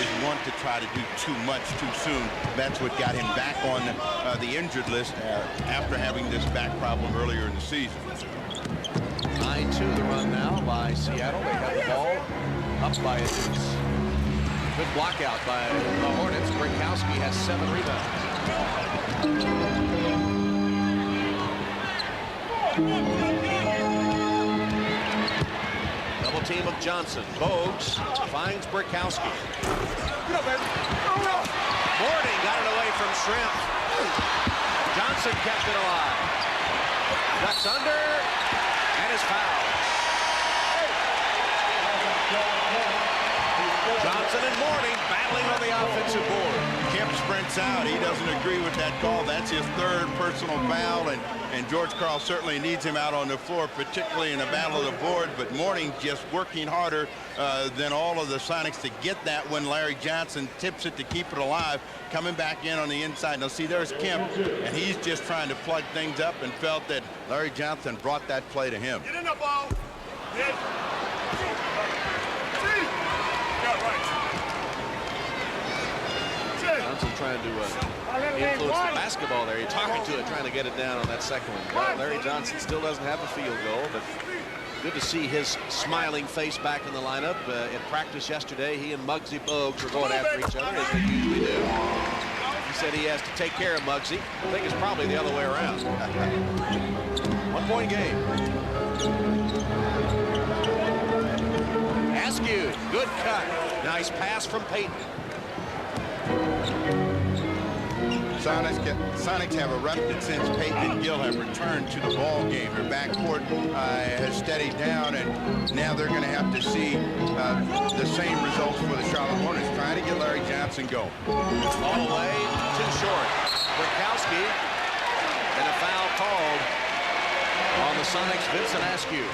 is want to try to do too much too soon. That's what got him back on the injured list after having this back problem earlier in the season. 9-2 the run now by Seattle. They have the ball up by a deuce. Good block out by the Hornets. Brinkowski has 7 rebounds. Double team of Johnson. Bogues finds Brinkowski. Mourning got it away from Shrimp. Johnson kept it alive. Ducks under and is fouled. Johnson and Mourning battling on the offensive board. Kemp sprints out. He doesn't agree with that call. That's his 3rd personal foul, and George Karl certainly needs him out on the floor, particularly in the battle of the board. But Mourning just working harder than all of the Sonics to get that when Larry Johnson tips it to keep it alive, coming back in on the inside. Now see, there's Kemp, and he's just trying to plug things up and felt that Larry Johnson brought that play to him. Get in the ball. Get. Johnson trying to influence the basketball there. You're talking to it, trying to get it down on that second one. Well, Larry Johnson still doesn't have a field goal, but good to see his smiling face back in the lineup. In practice yesterday, he and Muggsy Bogues were going after each other, as they usually do. He said he has to take care of Muggsy. I think it's probably the other way around. 1-point game. Askew, good cut. Nice pass from Payton. Sonics have erupted since Payton and Gill have returned to the ball game. Their backcourt has steadied down, and now they're going to have to see the same results for the Charlotte Hornets, trying to get Larry Johnson going. All away, too short. Brinkowski, and a foul called on the Sonics, Vincent Askew.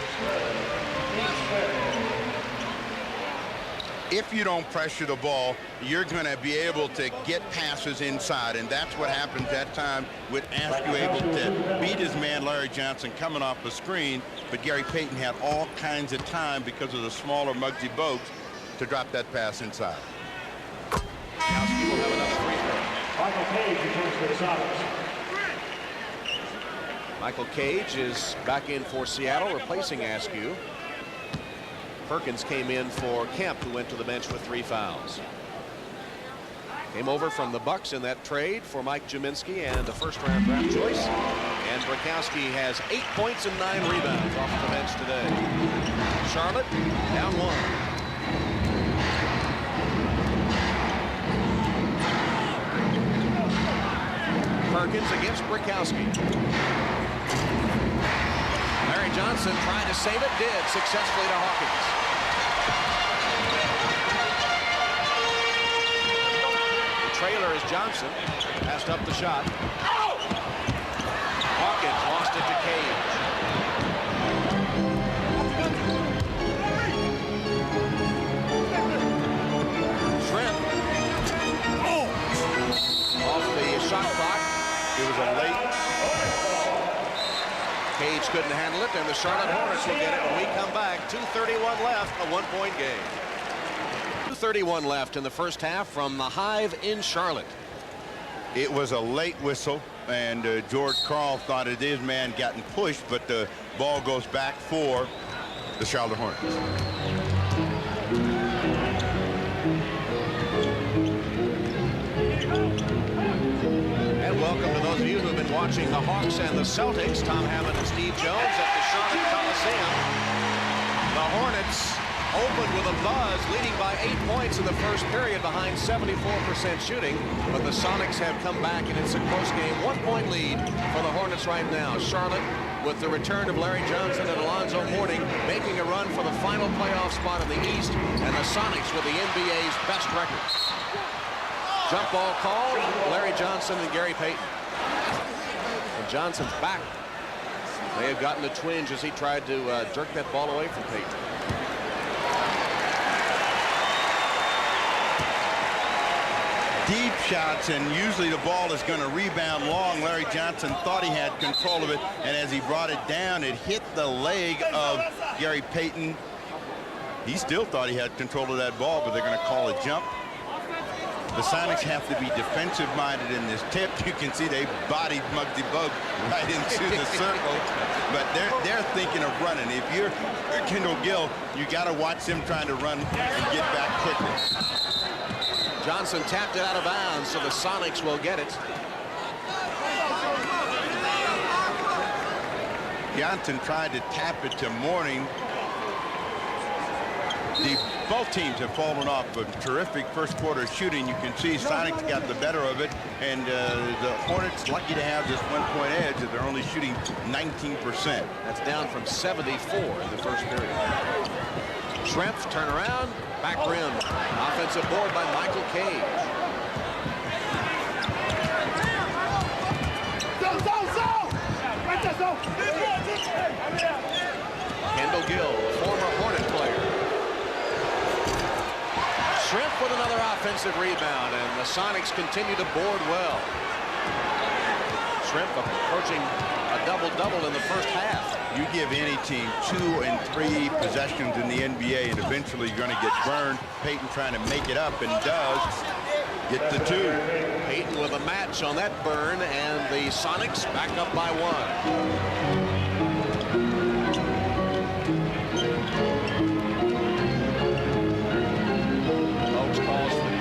If you don't pressure the ball, you're going to be able to get passes inside, and that's what happens that time with Askew able to beat his man Larry Johnson coming off the screen, but Gary Payton had all kinds of time because of the smaller Muggsy Bogues to drop that pass inside. Askew will have another free throw. Michael Cage returns for the Sonics. Michael Cage is back in for Seattle, replacing Askew. Perkins came in for Kemp, who went to the bench with 3 fouls. Came over from the Bucks in that trade for Mike Jaminski and a first-round draft choice. And Brinkowski has 8 points and 9 rebounds off the bench today. Charlotte down 1. Hawkins against Brikowski. Larry Johnson trying to save it, did successfully to Hawkins. The trailer is Johnson. Passed up the shot. Hawkins lost it to Cage. Shrimp. Off the shot clock. It was a late. Cage couldn't handle it, and the Charlotte Hornets will get it when we come back. 2:31 left, a one-point game. 2:31 left in the first half from the Hive in Charlotte. It was a late whistle, and George Karl thought it his man gotten pushed, but the ball goes back for the Charlotte Hornets. And welcome to those of you who have been watching the Hawks and the Celtics. Tom Hammond and Steve Jones at the Charlotte Coliseum. The Hornets opened with a buzz, leading by 8 points in the first period behind 74% shooting. But the Sonics have come back, and it's a close game. 1-point lead for the Hornets right now. Charlotte, with the return of Larry Johnson and Alonzo Mourning, making a run for the final playoff spot in the East, and the Sonics with the NBA's best record. Jump ball called, Larry Johnson and Gary Payton. And Johnson's back. May have gotten a twinge as he tried to jerk that ball away from Payton. Deep shots, and usually the ball is going to rebound long. Larry Johnson thought he had control of it, and as he brought it down, it hit the leg of Gary Payton. He still thought he had control of that ball, but they're going to call a jump. The Sonics have to be defensive-minded in this tip. You can see they bodied Muggsy Bogues right into the circle, but they're thinking of running. If you're Kendall Gill, you got to watch them trying to run and get back quickly. Johnson tapped it out of bounds, so the Sonics will get it. Johnson tried to tap it to Mourning. Both teams have fallen off, but terrific first quarter shooting. You can see Sonics got the better of it, and the Hornets lucky to have this 1-point edge that they're only shooting 19%. That's down from 74 in the first period. Shrimp turn around, back rim. Offensive board by Michael Cage. Kendall Gill, former Hornet player. Shrimp with another offensive rebound, and the Sonics continue to board well. Shrimp approaching a double-double in the first half. You give any team 2 and 3 possessions in the NBA, and eventually you're going to get burned. Payton trying to make it up, and does get the 2. Payton with a match on that burn, and the Sonics back up by 1.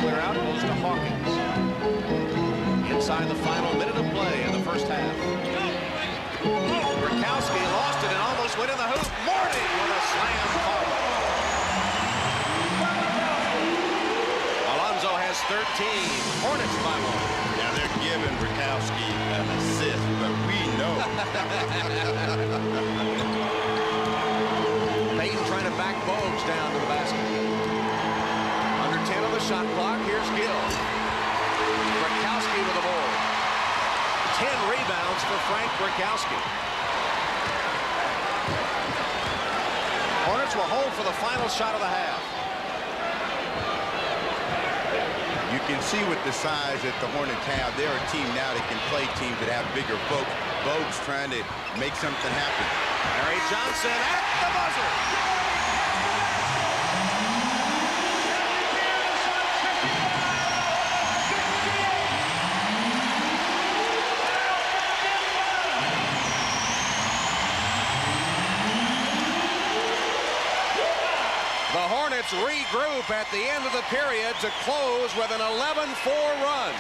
Clear out goes to Hawkins. Inside the final minute of play in the first half. Brikowski lost it and almost went in the hoop. Mourning with a slam call. Alonzo has 13. Hornets by 1. Now they're giving Brikowski an assist, but we know. Payton trying to back Bogues down to the basket. 10 on the shot clock. Here's Gill. Brikowski with the ball. 10 rebounds for Frank Brikowski. Hornets will hold for the final shot of the half. You can see with the size that the Hornets have, they're a team now that can play teams that have bigger folks. Bogues trying to make something happen. Larry Johnson at the buzzer. The Hornets regroup at the end of the period to close with an 11-4 run.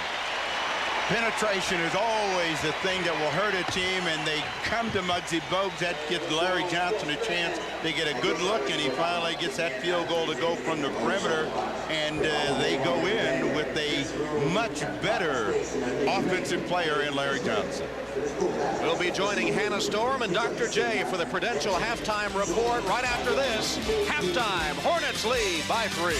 Penetration is always the thing that will hurt a team, and they come to Muggsy Bogues. That gives Larry Johnson a chance. They get a good look, and he finally gets that field goal to go from the perimeter, and they go in with a much better offensive player in Larry Johnson. We'll be joining Hannah Storm and Dr. J for the Prudential halftime report right after this. Halftime, Hornets lead by 3.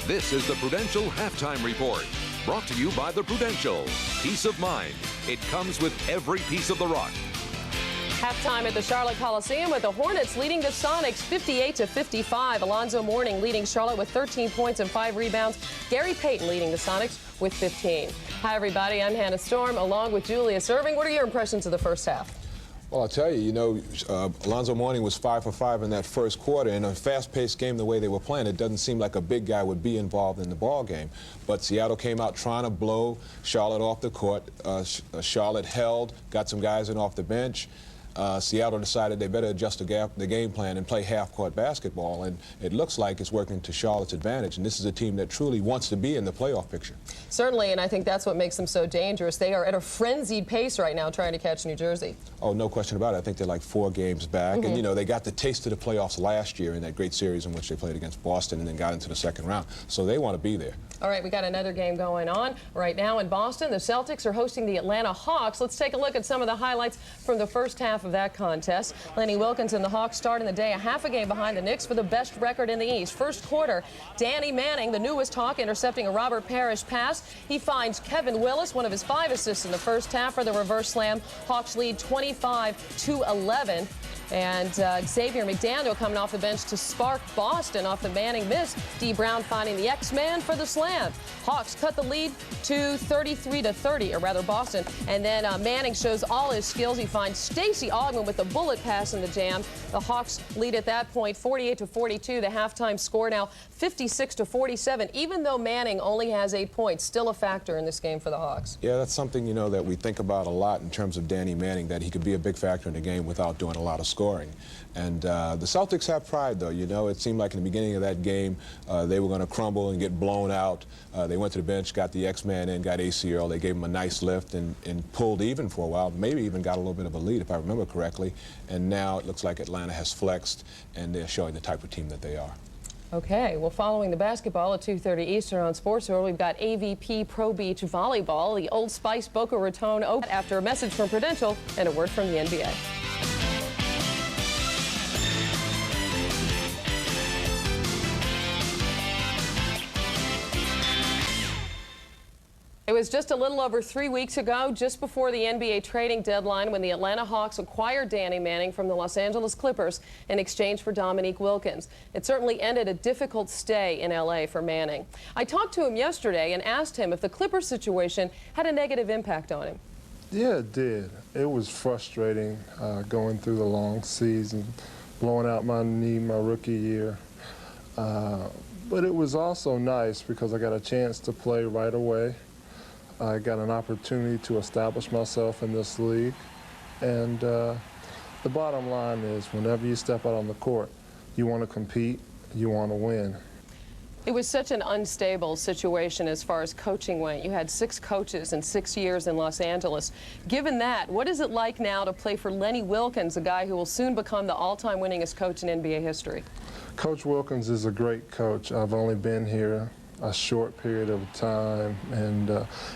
This is the Prudential Halftime Report, brought to you by the Prudential. Peace of mind. It comes with every piece of the rock. Halftime at the Charlotte Coliseum with the Hornets leading the Sonics 58-55. Alonzo Mourning leading Charlotte with 13 points and 5 rebounds. Gary Payton leading the Sonics with 15. Hi, everybody. I'm Hannah Storm along with Julius Irving. What are your impressions of the first half? Well, I'll tell you, Alonzo Mourning was 5 for 5 in that first quarter. In a fast-paced game the way they were playing, it doesn't seem like a big guy would be involved in the ball game. But Seattle came out trying to blow Charlotte off the court. Charlotte held, got some guys in off the bench. Seattle decided they better adjust the game plan and play half-court basketball, and it looks like it's working to Charlotte's advantage, and this is a team that truly wants to be in the playoff picture. Certainly, and I think that's what makes them so dangerous. They are at a frenzied pace right now trying to catch New Jersey. Oh, no question about it. I think they're like 4 games back, and, they got the taste of the playoffs last year in that great series in which they played against Boston and then got into the second round, so they want to be there. All right, we got another game going on right now in Boston. The Celtics are hosting the Atlanta Hawks. Let's take a look at some of the highlights from the first half of that contest. Lenny Wilkins and the Hawks starting the day a half a game behind the Knicks for the best record in the East. First quarter, Danny Manning, the newest Hawk, intercepting a Robert Parrish pass. He finds Kevin Willis, one of his 5 assists in the first half for the reverse slam. Hawks lead 25-11. And Xavier McDaniel coming off the bench to spark Boston off the Manning miss. D. Brown finding the X-Man for the slam. Hawks cut the lead to 33-30, or rather Boston. And then Manning shows all his skills. He finds Stacey Augmon with the bullet pass in the jam. The Hawks lead at that point 48-42. The halftime score now 56-47. Even though Manning only has 8 points, still a factor in this game for the Hawks. Yeah, that's something, that we think about a lot in terms of Danny Manning, that he could be a big factor in the game without doing a lot of scoring. And the Celtics have pride, though. It seemed like in the beginning of that game they were going to crumble and get blown out. They went to the bench, got the X-Man in, got ACL. They gave him a nice lift and pulled even for a while, maybe even got a little bit of a lead, if I remember correctly. And now it looks like Atlanta has flexed, and they're showing the type of team that they are. Okay, well, following the basketball at 2:30 Eastern on Sports World, we've got AVP Pro Beach Volleyball, the Old Spice Boca Raton Open, after a message from Prudential and a word from the NBA. It was just a little over 3 weeks ago, just before the NBA trading deadline, when the Atlanta Hawks acquired Danny Manning from the Los Angeles Clippers in exchange for Dominique Wilkins. It certainly ended a difficult stay in L.A. for Manning. I talked to him yesterday and asked him if the Clippers situation had a negative impact on him. Yeah, it did. It was frustrating going through the long season, blowing out my knee my rookie year. But it was also nice because I got a chance to play right away. I got an opportunity to establish myself in this league. And the bottom line is, whenever you step out on the court, you want to compete, you want to win. It was such an unstable situation as far as coaching went. You had 6 coaches in 6 years in Los Angeles. Given that, what is it like now to play for Lenny Wilkins, a guy who will soon become the all-time winningest coach in NBA history? Coach Wilkins is a great coach. I've only been here a short period of time, and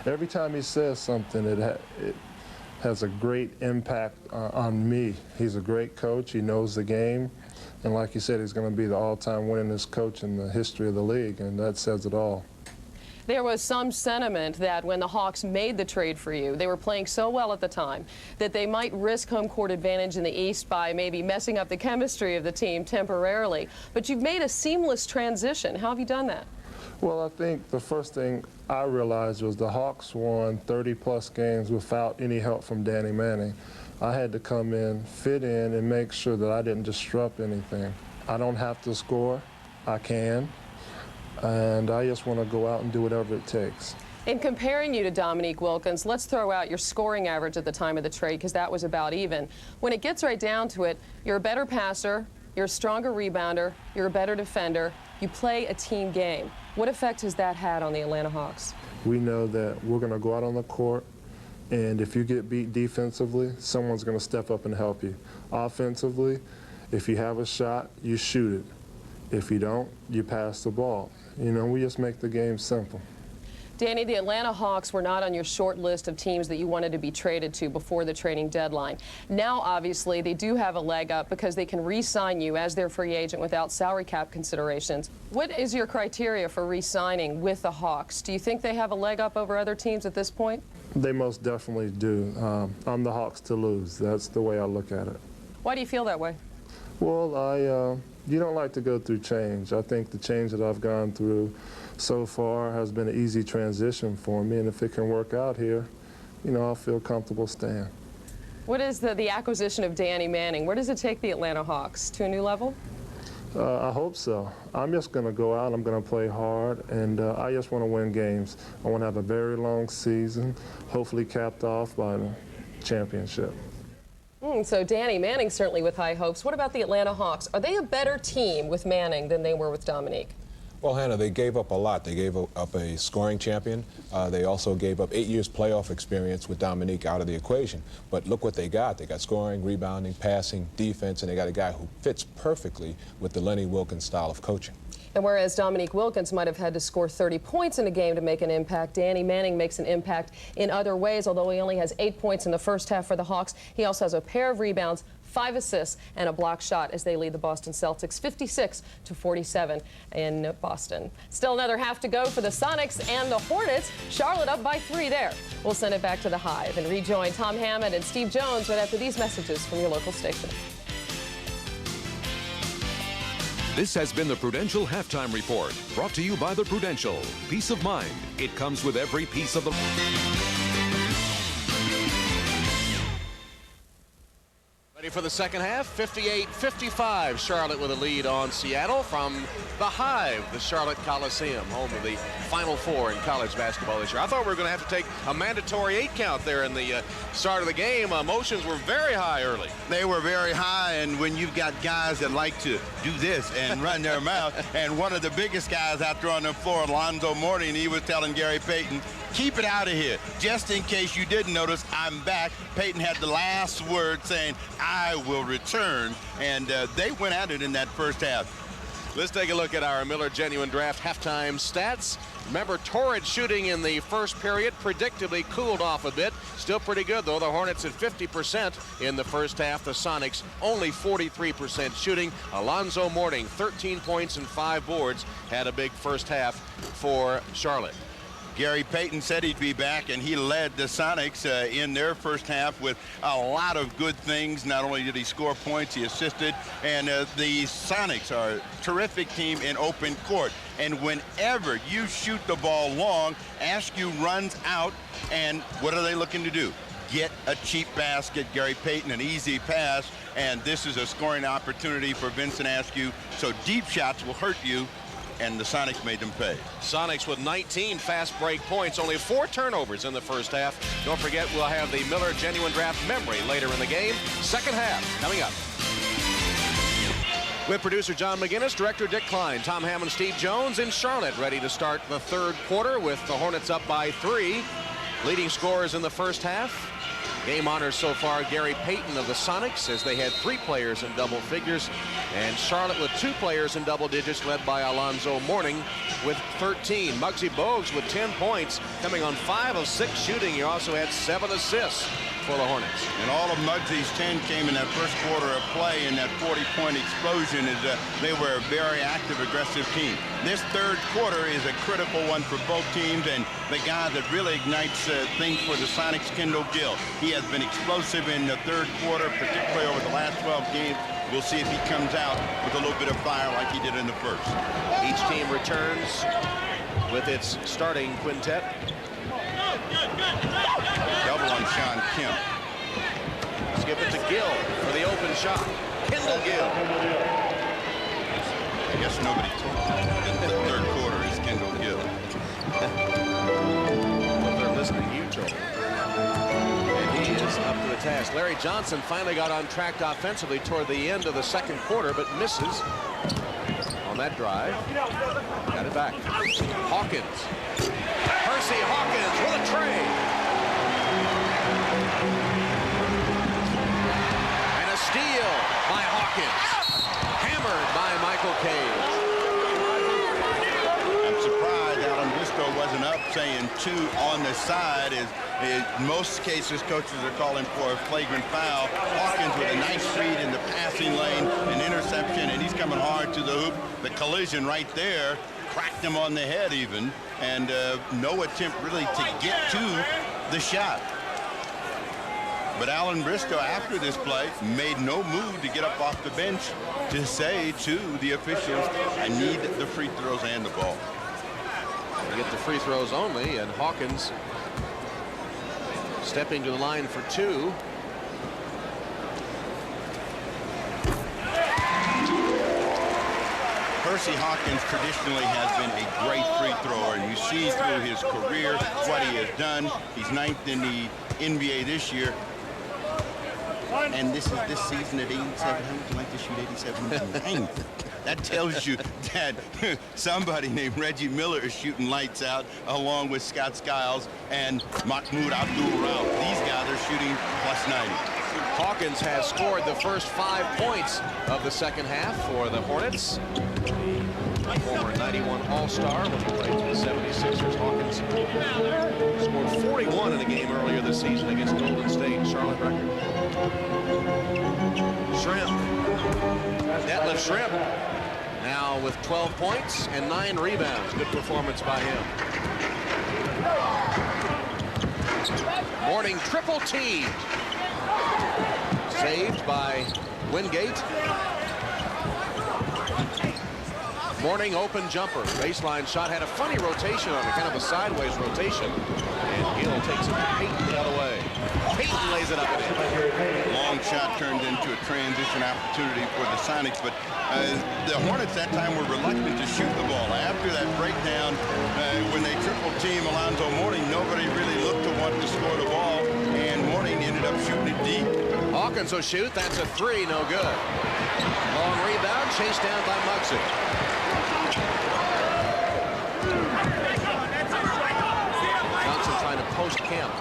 every time he says something, it has a great impact on me. He's a great coach. He knows the game, and like you said, he's going to be the all-time winningest coach in the history of the league, and that says it all. There was some sentiment that when the Hawks made the trade for you, they were playing so well at the time that they might risk home court advantage in the East by maybe messing up the chemistry of the team temporarily. But you've made a seamless transition. How have you done that? Well, I think the first thing I realized was the Hawks won 30-plus games without any help from Danny Manning. I had to come in, fit in, and make sure that I didn't disrupt anything. I don't have to score. I can. And I just want to go out and do whatever it takes. In comparing you to Dominique Wilkins, let's throw out your scoring average at the time of the trade, because that was about even. When it gets right down to it, you're a better passer, you're a stronger rebounder, you're a better defender, you play a team game. What effect has that had on the Atlanta Hawks? We know that we're going to go out on the court, and if you get beat defensively, someone's going to step up and help you. Offensively, if you have a shot, you shoot it. If you don't, you pass the ball. You know, we just make the game simple. Danny, the Atlanta Hawks were not on your short list of teams that you wanted to be traded to before the trading deadline. Now, obviously, they do have a leg up because they can re-sign you as their free agent without salary cap considerations. What is your criteria for re-signing with the Hawks? Do you think they have a leg up over other teams at this point? They most definitely do. I'm the Hawks to lose. That's the way I look at it. Why do you feel that way? Well, you don't like to go through change. I think the change that I've gone through so far has been an easy transition for me, and if it can work out here, you know, I'll feel comfortable staying. What is the acquisition of Danny Manning? Where does it take the Atlanta Hawks? To a new level? I hope so. I'm just going to go out, I'm going to play hard, and I just want to win games. I want to have a very long season, hopefully capped off by the championship. So Danny Manning certainly with high hopes. What about the Atlanta Hawks? Are they a better team with Manning than they were with Dominique? Well, Hannah, they gave up a lot. They gave up a scoring champion. They also gave up 8 years playoff experience with Dominique out of the equation. But look what they got. They got scoring, rebounding, passing, defense, and they got a guy who fits perfectly with the Lenny Wilkens style of coaching. And whereas Dominique Wilkins might have had to score 30 points in a game to make an impact, Danny Manning makes an impact in other ways. Although he only has 8 points in the first half for the Hawks, he also has a pair of rebounds, 5 assists, and a block shot as they lead the Boston Celtics 56-47 in Boston. Still another half to go for the Sonics and the Hornets. Charlotte up by 3 there. We'll send it back to the Hive and rejoin Tom Hammond and Steve Jones right after these messages from your local station. This has been the Prudential Halftime Report, brought to you by the Prudential. Peace of mind. It comes with every piece of the... Ready for the second half, 58-55. Charlotte with a lead on Seattle from the Hive, the Charlotte Coliseum, home of the Final Four in college basketball this year. I thought we were going to have to take a mandatory 8 count there in the start of the game. Emotions were very high early. They were very high, and when you've got guys that like to do this and run their mouth, and one of the biggest guys out there on the floor, Alonzo Mourning, he was telling Gary Payton, keep it out of here. Just in case you didn't notice, I'm back. Payton had the last word saying, I will return, and they went at it in that first half. Let's take a look at our Miller Genuine Draft halftime stats. Remember, torrid shooting in the first period, predictably cooled off a bit. Still pretty good, though. The Hornets at 50% in the first half. The Sonics only 43% shooting. Alonzo Mourning, 13 points and 5 boards, had a big first half for Charlotte. Gary Payton said he'd be back, and he led the Sonics in their first half with a lot of good things. Not only did he score points, he assisted, and the Sonics are a terrific team in open court. And whenever you shoot the ball long, Askew runs out, and what are they looking to do? Get a cheap basket. Gary Payton, an easy pass, and this is a scoring opportunity for Vincent Askew. So deep shots will hurt you, and the Sonics made them pay. Sonics with 19 fast break points, only 4 turnovers in the first half. Don't forget, we'll have the Miller Genuine Draft memory later in the game. Second half coming up. With producer John McGinnis, director Dick Klein, Tom Hammond, Steve Jones in Charlotte, ready to start the third quarter with the Hornets up by 3. Leading scorers in the first half. Game honors so far, Gary Payton of the Sonics, as they had 3 players in double figures, and Charlotte with 2 players in double digits, led by Alonzo Mourning with 13. Muggsy Bogues with 10 points, coming on 5 of 6 shooting. He also had 7 assists for the Hornets. And all of Muggsy's 10 came in that first quarter of play, in that 40-point explosion. They were a very active, aggressive team. This third quarter is a critical one for both teams, and the guy that really ignites things for the Sonics, Kendall Gill. He has been explosive in the third quarter, particularly over the last 12 games. We'll see if he comes out with a little bit of fire like he did in the first. Each team returns with its starting quintet. Double on Sean Kemp. Skip it to Gill for the open shot. Kendall Gill. I guess nobody told him in the third quarter is Kendall Gill. Well, they're listening, you told them. And he is up to the task. Larry Johnson finally got on track offensively toward the end of the second quarter, but misses on that drive. Got it back. Hawkins. Percy Hawkins with a trade. And a steal by Hawkins. Hammered by Michael Cage. I'm surprised Alan Bristow wasn't up saying 2 on the side. In most cases, coaches are calling for a flagrant foul. Hawkins with a nice read in the passing lane, an interception, and he's coming hard to the hoop. The collision right there cracked him on the head even, and no attempt really to get to the shot. But Alan Bristow, after this play, made no move to get up off the bench to say to the officials, I need the free throws and the ball. They get the free throws only, and Hawkins stepping to the line for 2. Percy Hawkins traditionally has been a great free thrower, and you see through his career what he has done. He's 9th in the NBA this year. And this is this season at 87. How would you like to shoot 87 9th? That tells you that somebody named Reggie Miller is shooting lights out along with Scott Skiles and Mahmoud Abdul-Rauf. These guys are shooting +90. Hawkins has scored the first 5 points of the second half for the Hornets. Former 91 All-Star when he played for the 76ers. Hawkins scored 41 in a game earlier this season against Golden State. Charlotte record. Shrimp. Detlef Shrimp now with 12 points and 9 rebounds. Good performance by him. Mourning triple T. Saved by Wingate. Mourning open jumper. Baseline shot had a funny rotation on it, kind of a sideways rotation. And Gill takes it to Payton the other way. Payton lays it up and in. Long shot turned into a transition opportunity for the Sonics, but the Hornets that time were reluctant to shoot the ball. After that breakdown, when they triple team Alonzo Mourning, nobody really looked to want to score the ball, and Mourning ended up shooting it deep. Hawkins will shoot. That's a 3, no good. Long rebound, chased down by Muggsy. Johnson trying to post Kemp.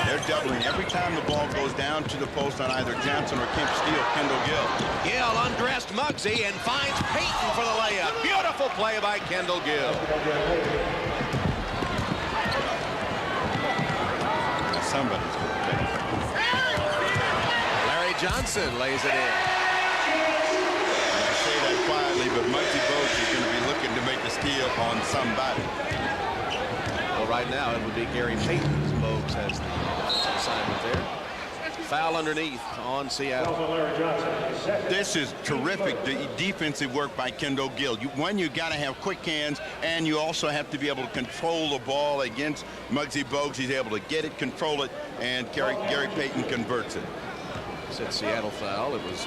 They're doubling every time the ball goes down to the post on either Johnson or Kemp steal. Kendall Gill. Gill undressed Muggsy and finds Payton for the layup. Beautiful play by Kendall Gill. Somebody's going to pay. Larry Johnson lays it in. I say that quietly, but Muggsy Bogues is going to be looking to make a steal on somebody. Well, right now it would be Gary Payton as Bogues has the assignment there. Foul underneath on Seattle. This is terrific defensive work by Kendall Gill. You got to have quick hands, and you also have to be able to control the ball against Muggsy Bogues. He's able to get it, control it, and Gary Payton converts it. Said Seattle foul. It was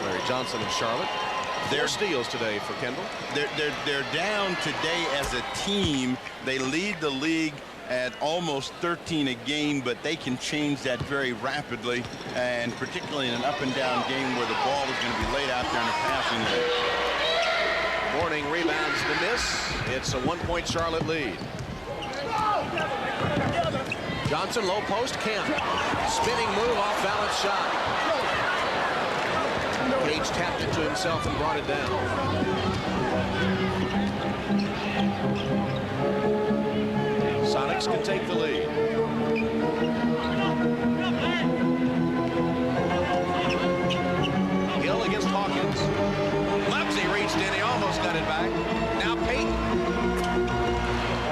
Larry Johnson of Charlotte. 4 steals today for Kendall. They're down today as a team. They lead the league at almost 13 a game, but they can change that very rapidly, and particularly in an up-and-down game where the ball is going to be laid out there in a passing lane. Mourning rebounds the miss. It's a 1-point Charlotte lead. Johnson low post, Kemp. Spinning move, off balance shot. Page tapped it to himself and brought it down. Sonics can take the lead. Gill against Hawkins. Muggsy reached in, he almost got it back. Now Payton.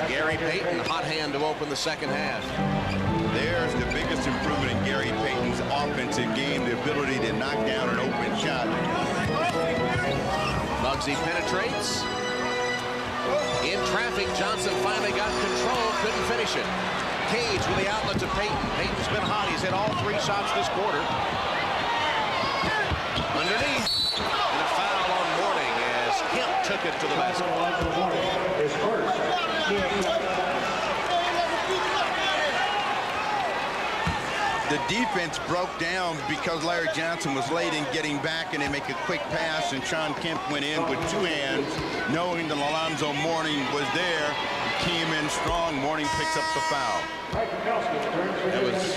Gary Payton, hot hand to open the second half. There's the biggest improvement in Gary Payton's offensive game, the ability to knock down an open shot. Muggsy penetrates. In traffic, Johnson finally got control, couldn't finish it. Cage with the outlet to Payton. Payton's been hot. He's hit all 3 shots this quarter. Underneath. And a foul on Mourning as Kemp took it to the basket. The defense broke down because Larry Johnson was late in getting back, and they make a quick pass, and Sean Kemp went in with two hands, knowing that Alonzo Mourning was there. He came in strong. Mourning picks up the foul. That was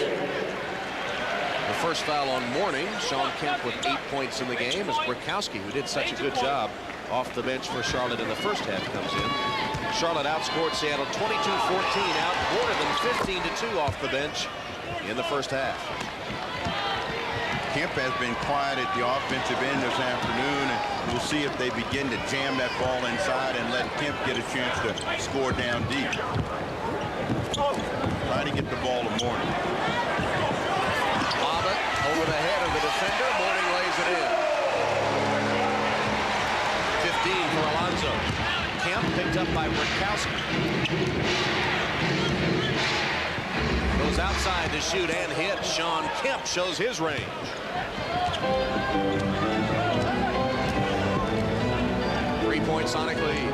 the first foul on Mourning. Sean Kemp with 8 points in the game as Brikowski, who did such a good job off the bench for Charlotte in the first half, comes in. Charlotte outscored Seattle 22-14, outboarded them 15-2 off the bench in the first half. Kemp has been quiet at the offensive end this afternoon, and we'll see if they begin to jam that ball inside and let Kemp get a chance to score down deep. Try to get the ball to Mourning. Lob it over the head of the defender. Mourning lays it in. 15 for Alonzo. Kemp picked up by Brikowski. Goes outside to shoot and hit. Sean Kemp shows his range. Three-point Sonic lead.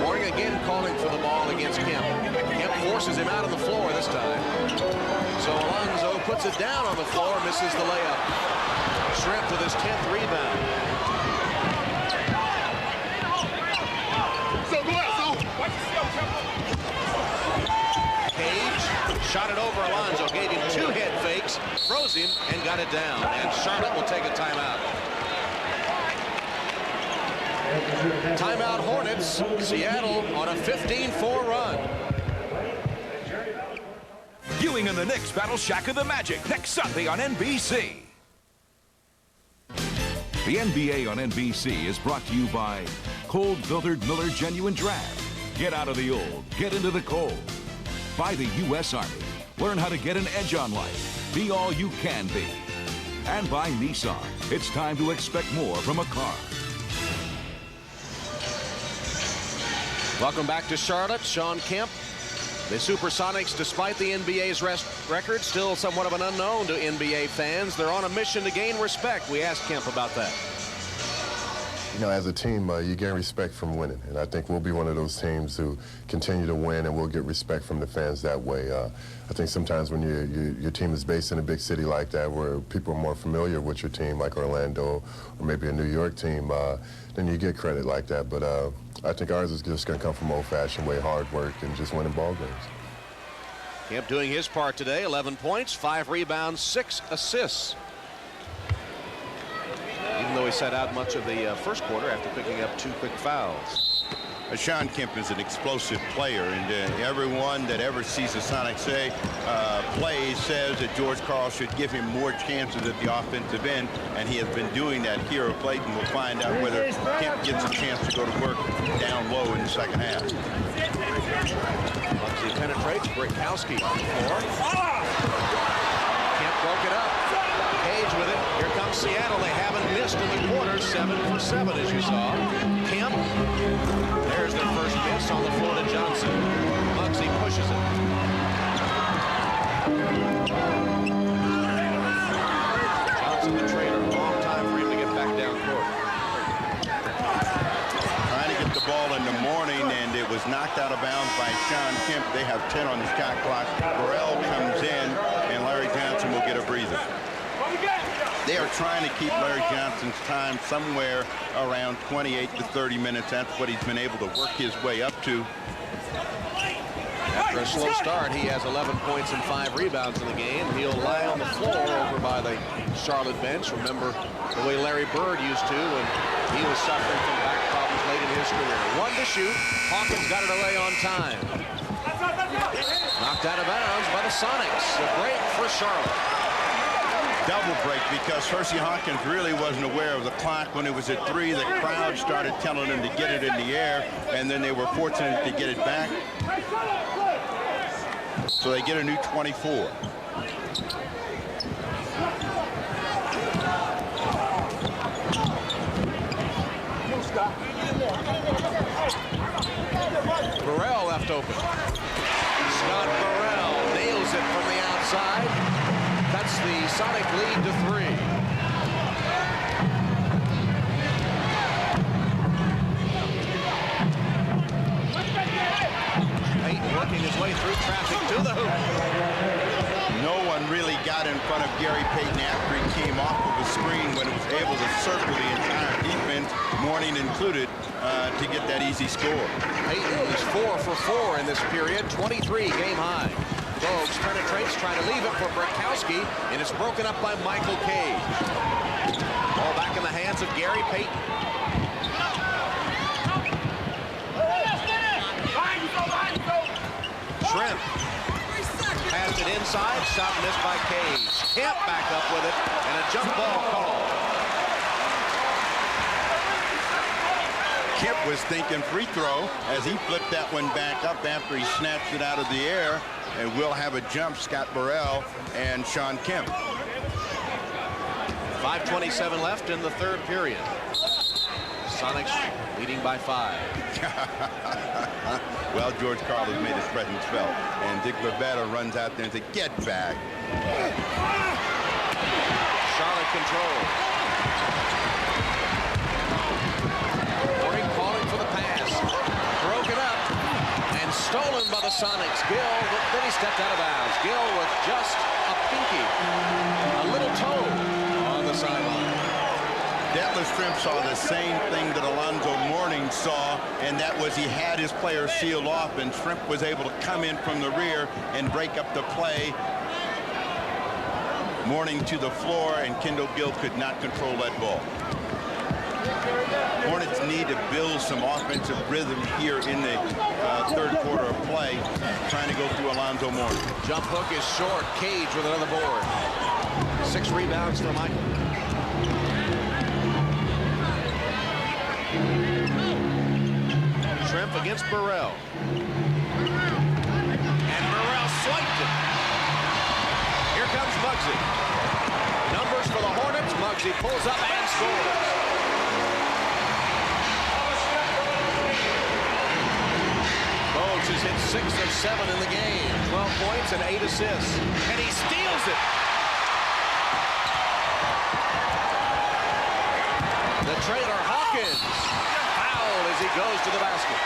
Mourning again calling for the ball against Kemp. Kemp forces him out on the floor this time. So Alonzo puts it down on the floor, misses the layup. Shrimp with his 10th rebound. Cage shot it over Alonzo, gave him 2 head fakes, froze him, and got it down. And Charlotte will take a timeout. Timeout Hornets. Seattle on a 15-4 run. Viewing in the Knicks Battle Shack of the Magic next Sunday on NBC. The NBA on NBC is brought to you by Cold Filtered Miller Genuine Draft. Get out of the old, get into the cold. By the U.S. Army. Learn how to get an edge on life. Be all you can be. And by Nissan. It's time to expect more from a car. Welcome back to Charlotte. Sean Kemp. The Supersonics, despite the NBA's record, still somewhat of an unknown to NBA fans. They're on a mission to gain respect. We asked Kemp about that. You know, as a team, you gain respect from winning, and I think we'll be one of those teams who continue to win, and we'll get respect from the fans that way. I think sometimes when your team is based in a big city like that, where people are more familiar with your team, like Orlando or maybe a New York team, then you get credit like that. But I think ours is just going to come from old-fashioned way, hard work, and just winning ball games. Kemp doing his part today, 11 points, 5 rebounds, 6 assists. Even though he sat out much of the first quarter after picking up 2 quick fouls. Sean Kemp is an explosive player, and everyone that ever sees the Sonics play says that George Karl should give him more chances at the offensive end, and he has been doing that here of late, and we'll find out whether Kemp gets a chance to go to work down low in the second half. Bugsy penetrates. Brikowski on the floor. Kemp broke it up. Cage with it. Here comes Seattle. They haven't missed in the quarter. 7 for 7, as you saw. Kemp. There's their first miss on the floor to Johnson. Bugsy pushes it. Johnson, the traitor. Long time for him to get back down court. Trying to get the ball in the Mourning, and it was knocked out of bounds by Sean Kemp. They have 10 on the shot clock. Burrell comes in, and Larry Johnson will get a breather. They are trying to keep Larry Johnson's time somewhere around 28 to 30 minutes. That's what he's been able to work his way up to. After a slow start, he has 11 points and 5 rebounds in the game. He'll lie on the floor over by the Charlotte bench. Remember the way Larry Bird used to when he was suffering from back problems late in his career. 1 to shoot. Hawkins got it away on time. Knocked out of bounds by the Sonics. A break for Charlotte. Double break because Hersey Hawkins really wasn't aware of the clock when it was at 3. The crowd started telling him to get it in the air, and then they were fortunate to get it back. So they get a new 24. Burrell left open. Scott Burrell nails it from the outside. Cuts the Sonic lead to 3. Payton working his way through traffic to the hoop. Mourning included, to get that easy score. Payton is 4 for 4 in this period, 23 game high. Bogues penetrates, trying to leave it for Brakowski, and it's broken up by Michael Cage. Ball back in the hands of Gary Payton. Shrimp passed it inside, shot missed by Cage. Kemp back up with it, and a jump ball call. Kemp was thinking free throw as he flipped that one back up after he snatched it out of the air, and we'll have a jump, Scott Burrell and Sean Kemp. 5:27 left in the third period. Sonics leading by 5. Well, George Karl has made his presence felt, and Dick Bavetta runs out there and says, "Get back." Charlotte control. Mourning calling for the pass. Broken up and stolen by the Sonics. Gill, then he stepped out of bounds. Gill with just a pinky, a little toe on the sideline. Detlef Shrimp saw the same thing that Alonzo Mourning saw, and that was he had his player sealed off, and Shrimp was able to come in from the rear and break up the play. Mourning to the floor, and Kendall Gill could not control that ball. Hornets need to build some offensive rhythm here in the third quarter of play, trying to go through Alonzo Mourning. Jump hook is short. Cage with another board. 6 rebounds for Michael. Shrimp against Burrell. And Burrell swiped it. Here comes Muggsy. Numbers for the Hornets. Muggsy pulls up and scores. Bogues has hit 6 of 7 in the game. 12 points and 8 assists. And he steals it. The trailer Hawkins. Foul as he goes to the basket.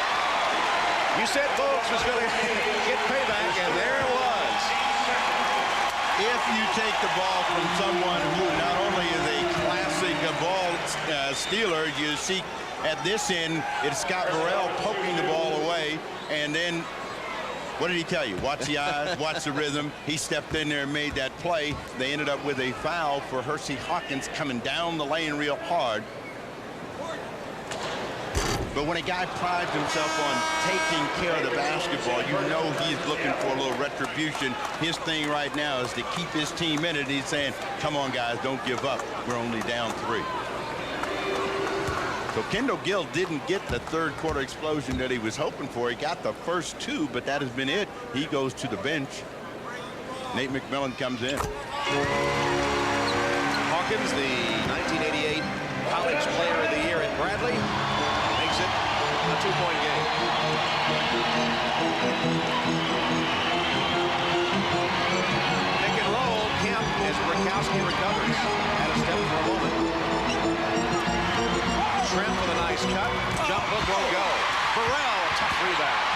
You said Bogues was going to get payback, and there it was. If you take the ball from someone who not only is a classic ball stealer, you see at this end, it's Scott Burrell poking the ball away, and then what did he tell you? Watch the eyes, watch the rhythm. He stepped in there and made that play. They ended up with a foul for Hersey Hawkins coming down the lane real hard. But when a guy prides himself on taking care of the basketball, you know he's looking for a little retribution. His thing right now is to keep his team in it. He's saying, come on, guys, don't give up. We're only down 3. So Kendall Gill didn't get the third quarter explosion that he was hoping for. He got the first 2, but that has been it. He goes to the bench. Nate McMillan comes in. Hawkins, the 1988 College Player of the Year at Bradley, makes it a 2-point game. Pick and roll. Kemp as Brakowski recovers. Had a step for a moment. Shrimp with a nice cut. Jump hook won't go. Burrell, tough rebound.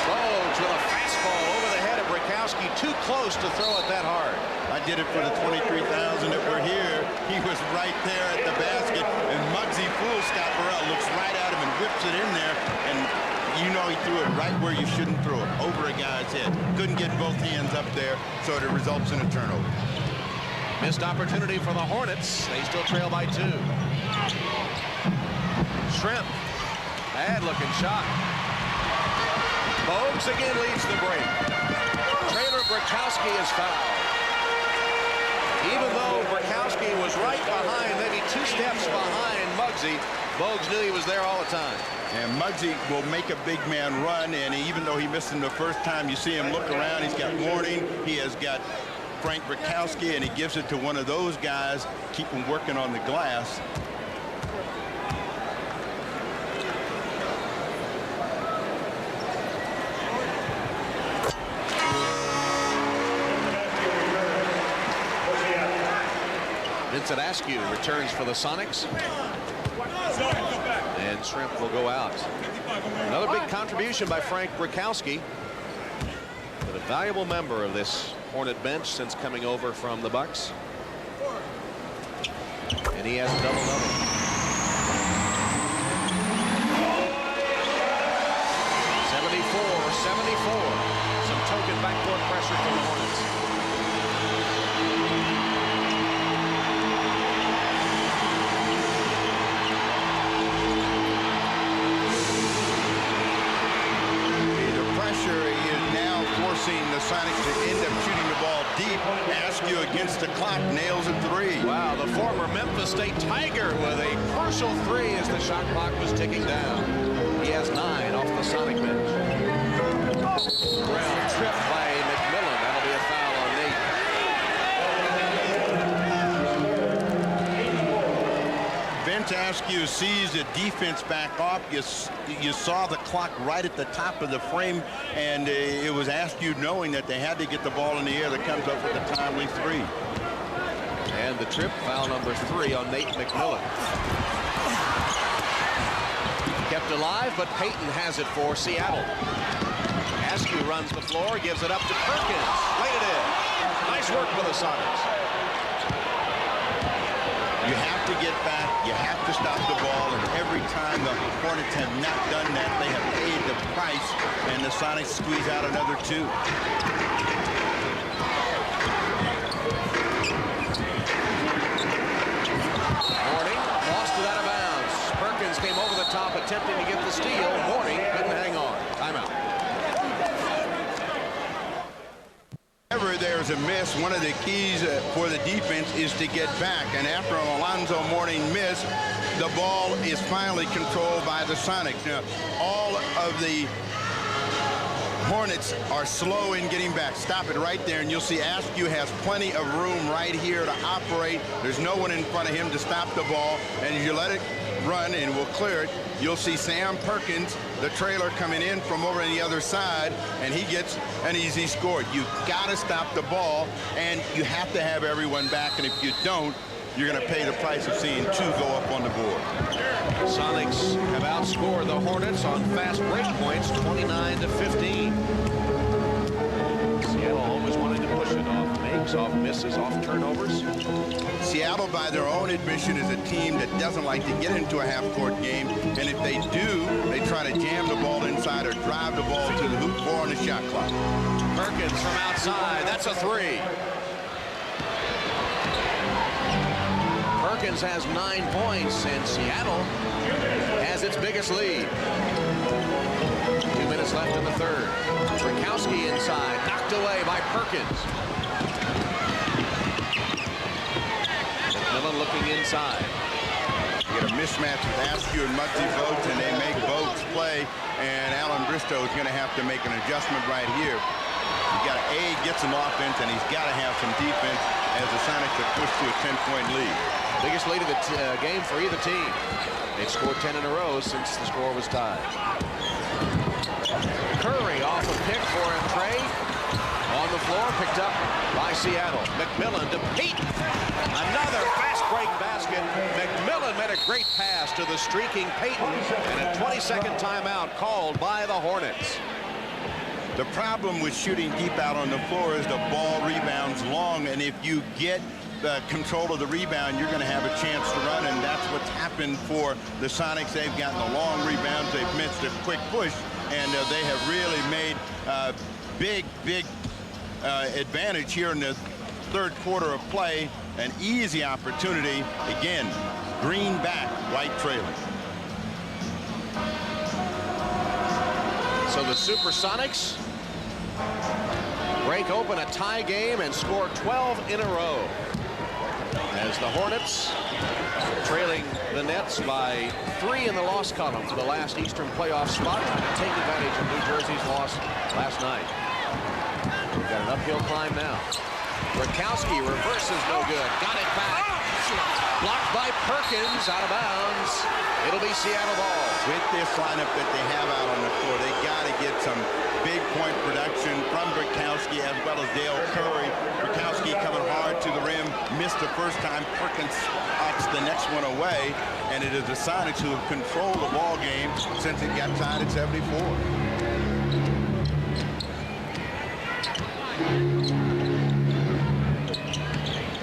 Bogues with a fastball over the head of Brakowski. Too close to throw it that hard. I did it for the 23,000 that were here. He was right there at the basket, and Muggsy fools Scott Burrell, looks right at him and whips it in there, and you know he threw it right where you shouldn't throw it, over a guy's head. Couldn't get both hands up there, so it results in a turnover. Missed opportunity for the Hornets. They still trail by 2. Shrimp. Bad looking shot. Bogues again leads the break. Traylor Brakowski is fouled. Even though Brakowski was right behind, maybe 2 steps behind Muggsy, Bogues knew he was there all the time. And Muggsy will make a big man run, and even though he missed him the first time, you see him look around. He's got Mourning. He has got Frank Brakowski, and he gives it to one of those guys, keep him working on the glass. Vincent Askew returns for the Sonics. And Shrimp will go out. Another big contribution by Frank Brakowski. But a valuable member of this Hornet bench since coming over from the Bucks. he has a double-double. 74. Some token backcourt pressure from the Hornets. The pressure is now forcing the Sonics to end up shooting the ball deep. Askew against the clock, nails a three. Wow, the former Memphis State Tiger with a crucial three as the shot clock was ticking down. He has 9 off the Sonic bench. Brown tripped by McMillan. That'll be a foul on Nate. Vince Askew sees the defense back off. You saw the clock right at the top of the frame, and it was Askew knowing that they had to get the ball in the air that comes up with a timely three. And the trip, foul number 3 on Nate McMillan. Kept alive, but Payton has it for Seattle. Askew runs the floor, gives it up to Perkins. Laid it in. Nice work for the Sonics. You have to get back. You have to stop the ball. And every time the Hornets have not done that, they have paid the price. And the Sonics squeeze out another 2. Mourning lost it out of bounds. Perkins came over the top attempting to get the steal. Mourning couldn't hang on. Timeout. Whenever there's a miss, one of the keys for the defense is to get back. And after an Alonzo Mourning miss, the ball is finally controlled by the Sonics. Now, all of the Hornets are slow in getting back. Stop it right there, and you'll see Askew has plenty of room right here to operate. There's no one in front of him to stop the ball, and as you let it run and we'll clear it, you'll see Sam Perkins, the trailer, coming in from over on the other side, and he gets an easy score. You've got to stop the ball, and you have to have everyone back, and if you don't, you're going to pay the price of seeing 2 go up on the board. Sonics have outscored the Hornets on fast break points, 29-15. Seattle always wanting to push it off makes, off misses, off turnovers. Seattle, by their own admission, is a team that doesn't like to get into a half-court game, and if they do, they try to jam the ball inside or drive the ball to the hoop 4 on the shot clock. Perkins from outside, that's a 3. Perkins has 9 points, and Seattle has its biggest lead. 2 minutes left in the third. Rakowski inside, knocked away by Perkins. McMillan looking inside. You get a mismatch with Askew and Muggsy Bogues, and they make Bogues play, and Alan Bristow is going to have to make an adjustment right here. You got to get some offense, and he's got to have some defense as the Sonics have pushed to a 10-point lead. Biggest lead of the game for either team. They've scored 10 in a row since the score was tied. Curry off a pick for a Trey. On the floor, picked up by Seattle. McMillan to Payton. Another fast break basket. McMillan made a great pass to the streaking Payton, and a 20-second timeout called by the Hornets. The problem with shooting deep out on the floor is the ball rebounds long, and if you get control of the rebound, you're going to have a chance to run, and that's what's happened for the Sonics. They've gotten the long rebounds, they've missed a quick push, and they have really made big advantage here in the third quarter of play. An easy opportunity. Again, green back, white trailing. So the Supersonics break open a tie game and score 12 in a row, as the Hornets trailing the Nets by 3 in the loss column for the last Eastern playoff spot, trying to take advantage of New Jersey's loss last night. We've got an uphill climb now. Rakowski reverses, no good. Got it back. Blocked by Perkins, out of bounds. It'll be Seattle ball. With this lineup that they have out on the floor, they got to get some big point production from Rakowski as well as Dale Curry. Rakowski coming hard to the rim, missed the first time. Perkins knocks the next one away, and it is the Sonics who have controlled the ball game since it got tied at 74.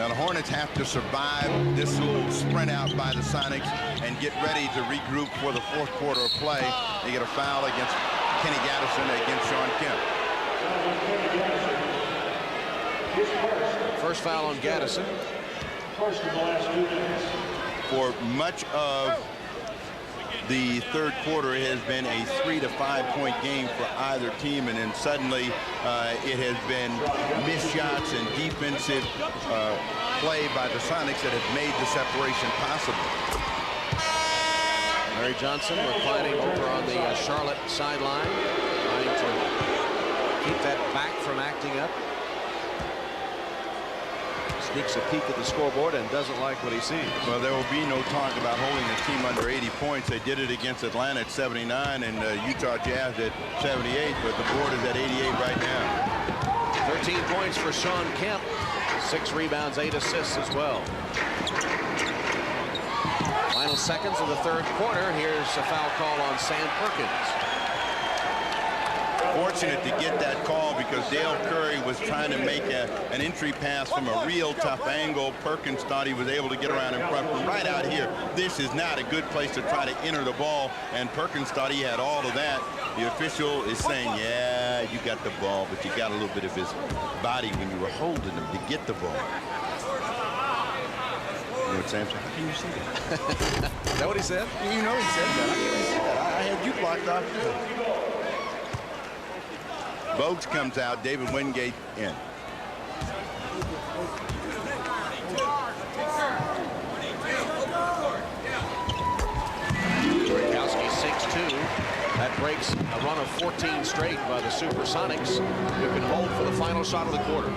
Now, the Hornets have to survive this little sprint out by the Sonics and get ready to regroup for the fourth quarter of play. They get a foul against Kenny Gaddison against Sean Kemp. First foul on Gaddison. First in the last 2 minutes. For much of the third quarter, it has been a 3 to 5 point game for either team, and then suddenly it has been missed shots and defensive play by the Sonics that have made the separation possible. Larry Johnson reclining over on the Charlotte sideline, trying to keep that back from acting up. Sneaks a peek at the scoreboard and doesn't like what he sees. Well, there will be no talk about holding a team under 80 points. They did it against Atlanta at 79 and Utah Jazz at 78, but the board is at 88 right now. 13 points for Sean Kemp. 6 rebounds, 8 assists as well. Final seconds of the third quarter. Here's a foul call on Sam Perkins. Fortunate to get that call because Dale Curry was trying to make an entry pass from a real tough angle. Perkins thought he was able to get around in front from right out here. This is not a good place to try to enter the ball, and Perkins thought he had all of that. The official is saying, yeah, you got the ball, but you got a little bit of his body when you were holding him to get the ball. You know what Sam said? How can you see that? Is that what he said? You know he said that. How can you see that? I had you blocked off too. Bogues comes out, David Wingate in. Gronkowski 6'2". That breaks a run of 14 straight by the Supersonics, who can hold for the final shot of the quarter.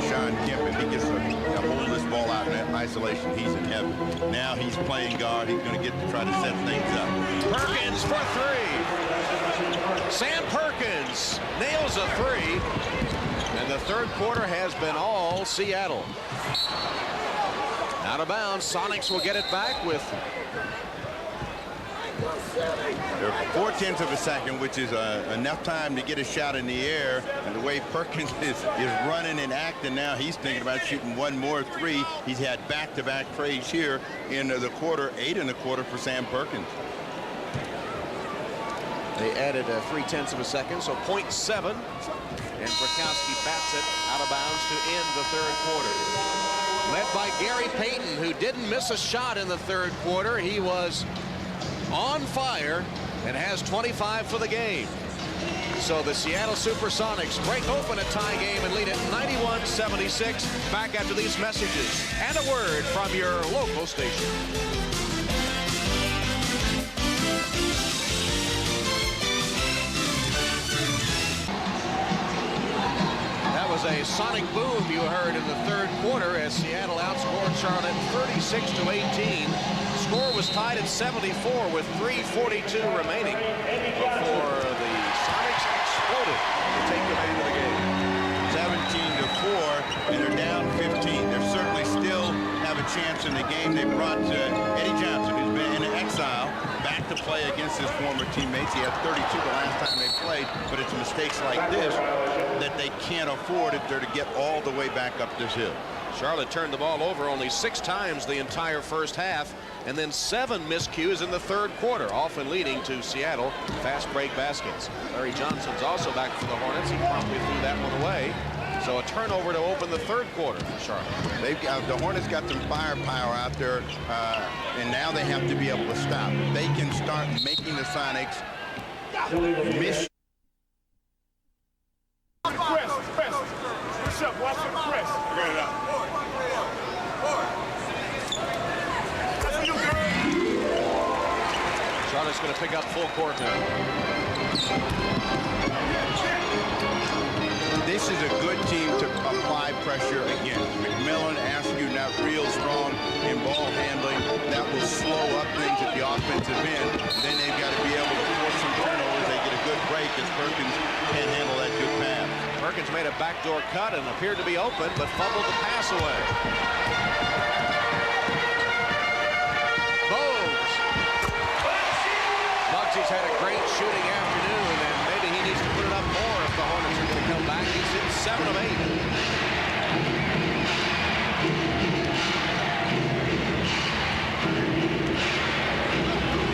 Sean Kemp, if he gets to hold this ball out in isolation, he's in heaven. Now he's playing guard. He's going to get to try to set things up. Perkins for 3. Sam Perkins nails a 3. And the third quarter has been all Seattle. Out of bounds. Sonics will get it back with 4/10 of a second, which is enough time to get a shot in the air. And the way Perkins is running and acting now, he's thinking about shooting one more 3. He's had back-to-back trades here in the quarter, 8 in the quarter for Sam Perkins. They added 3/10 of a second, so 0.7. And Gronkowski bats it out of bounds to end the third quarter. Led by Gary Payton, who didn't miss a shot in the third quarter. He was on fire and has 25 for the game. So the Seattle Supersonics break open a tie game and lead it 91-76. Back after these messages and a word from your local station. That was a sonic boom you heard in the third quarter as Seattle outscored Charlotte 36-18. Score was tied at 74 with 3:42 remaining before the Sonics exploded to take command of the game. 17-4, and they're down 15. They certainly still have a chance in the game. They brought Eddie Johnson, who's been in exile, back to play against his former teammates. He had 32 the last time they played, but it's mistakes like this that they can't afford if they're to get all the way back up this hill. Charlotte turned the ball over only 6 times the entire first half, and then 7 miscues in the third quarter, often leading to Seattle fast break baskets. Larry Johnson's also back for the Hornets. He promptly threw that one away. So a turnover to open the third quarter for Charlotte. They've got, the Hornets got some firepower out there, and now they have to be able to stop. They can start making the Sonics miss. Press. Push up, watch the press. Get it out. Charlotte's going to pick up full court now. This is a good team to apply pressure against. McMillan, Askew not real strong in ball handling. That will slow up things at the offensive end. Then they've got to be able to force some turnovers. They get a good break as Perkins can't handle that good pass. Perkins made a backdoor cut and appeared to be open, but fumbled the pass away. Bogues. Bugsy's had a great shooting afternoon, and maybe he needs to put it up more if the Hornets are going to come back. He's in 7 7 of 8.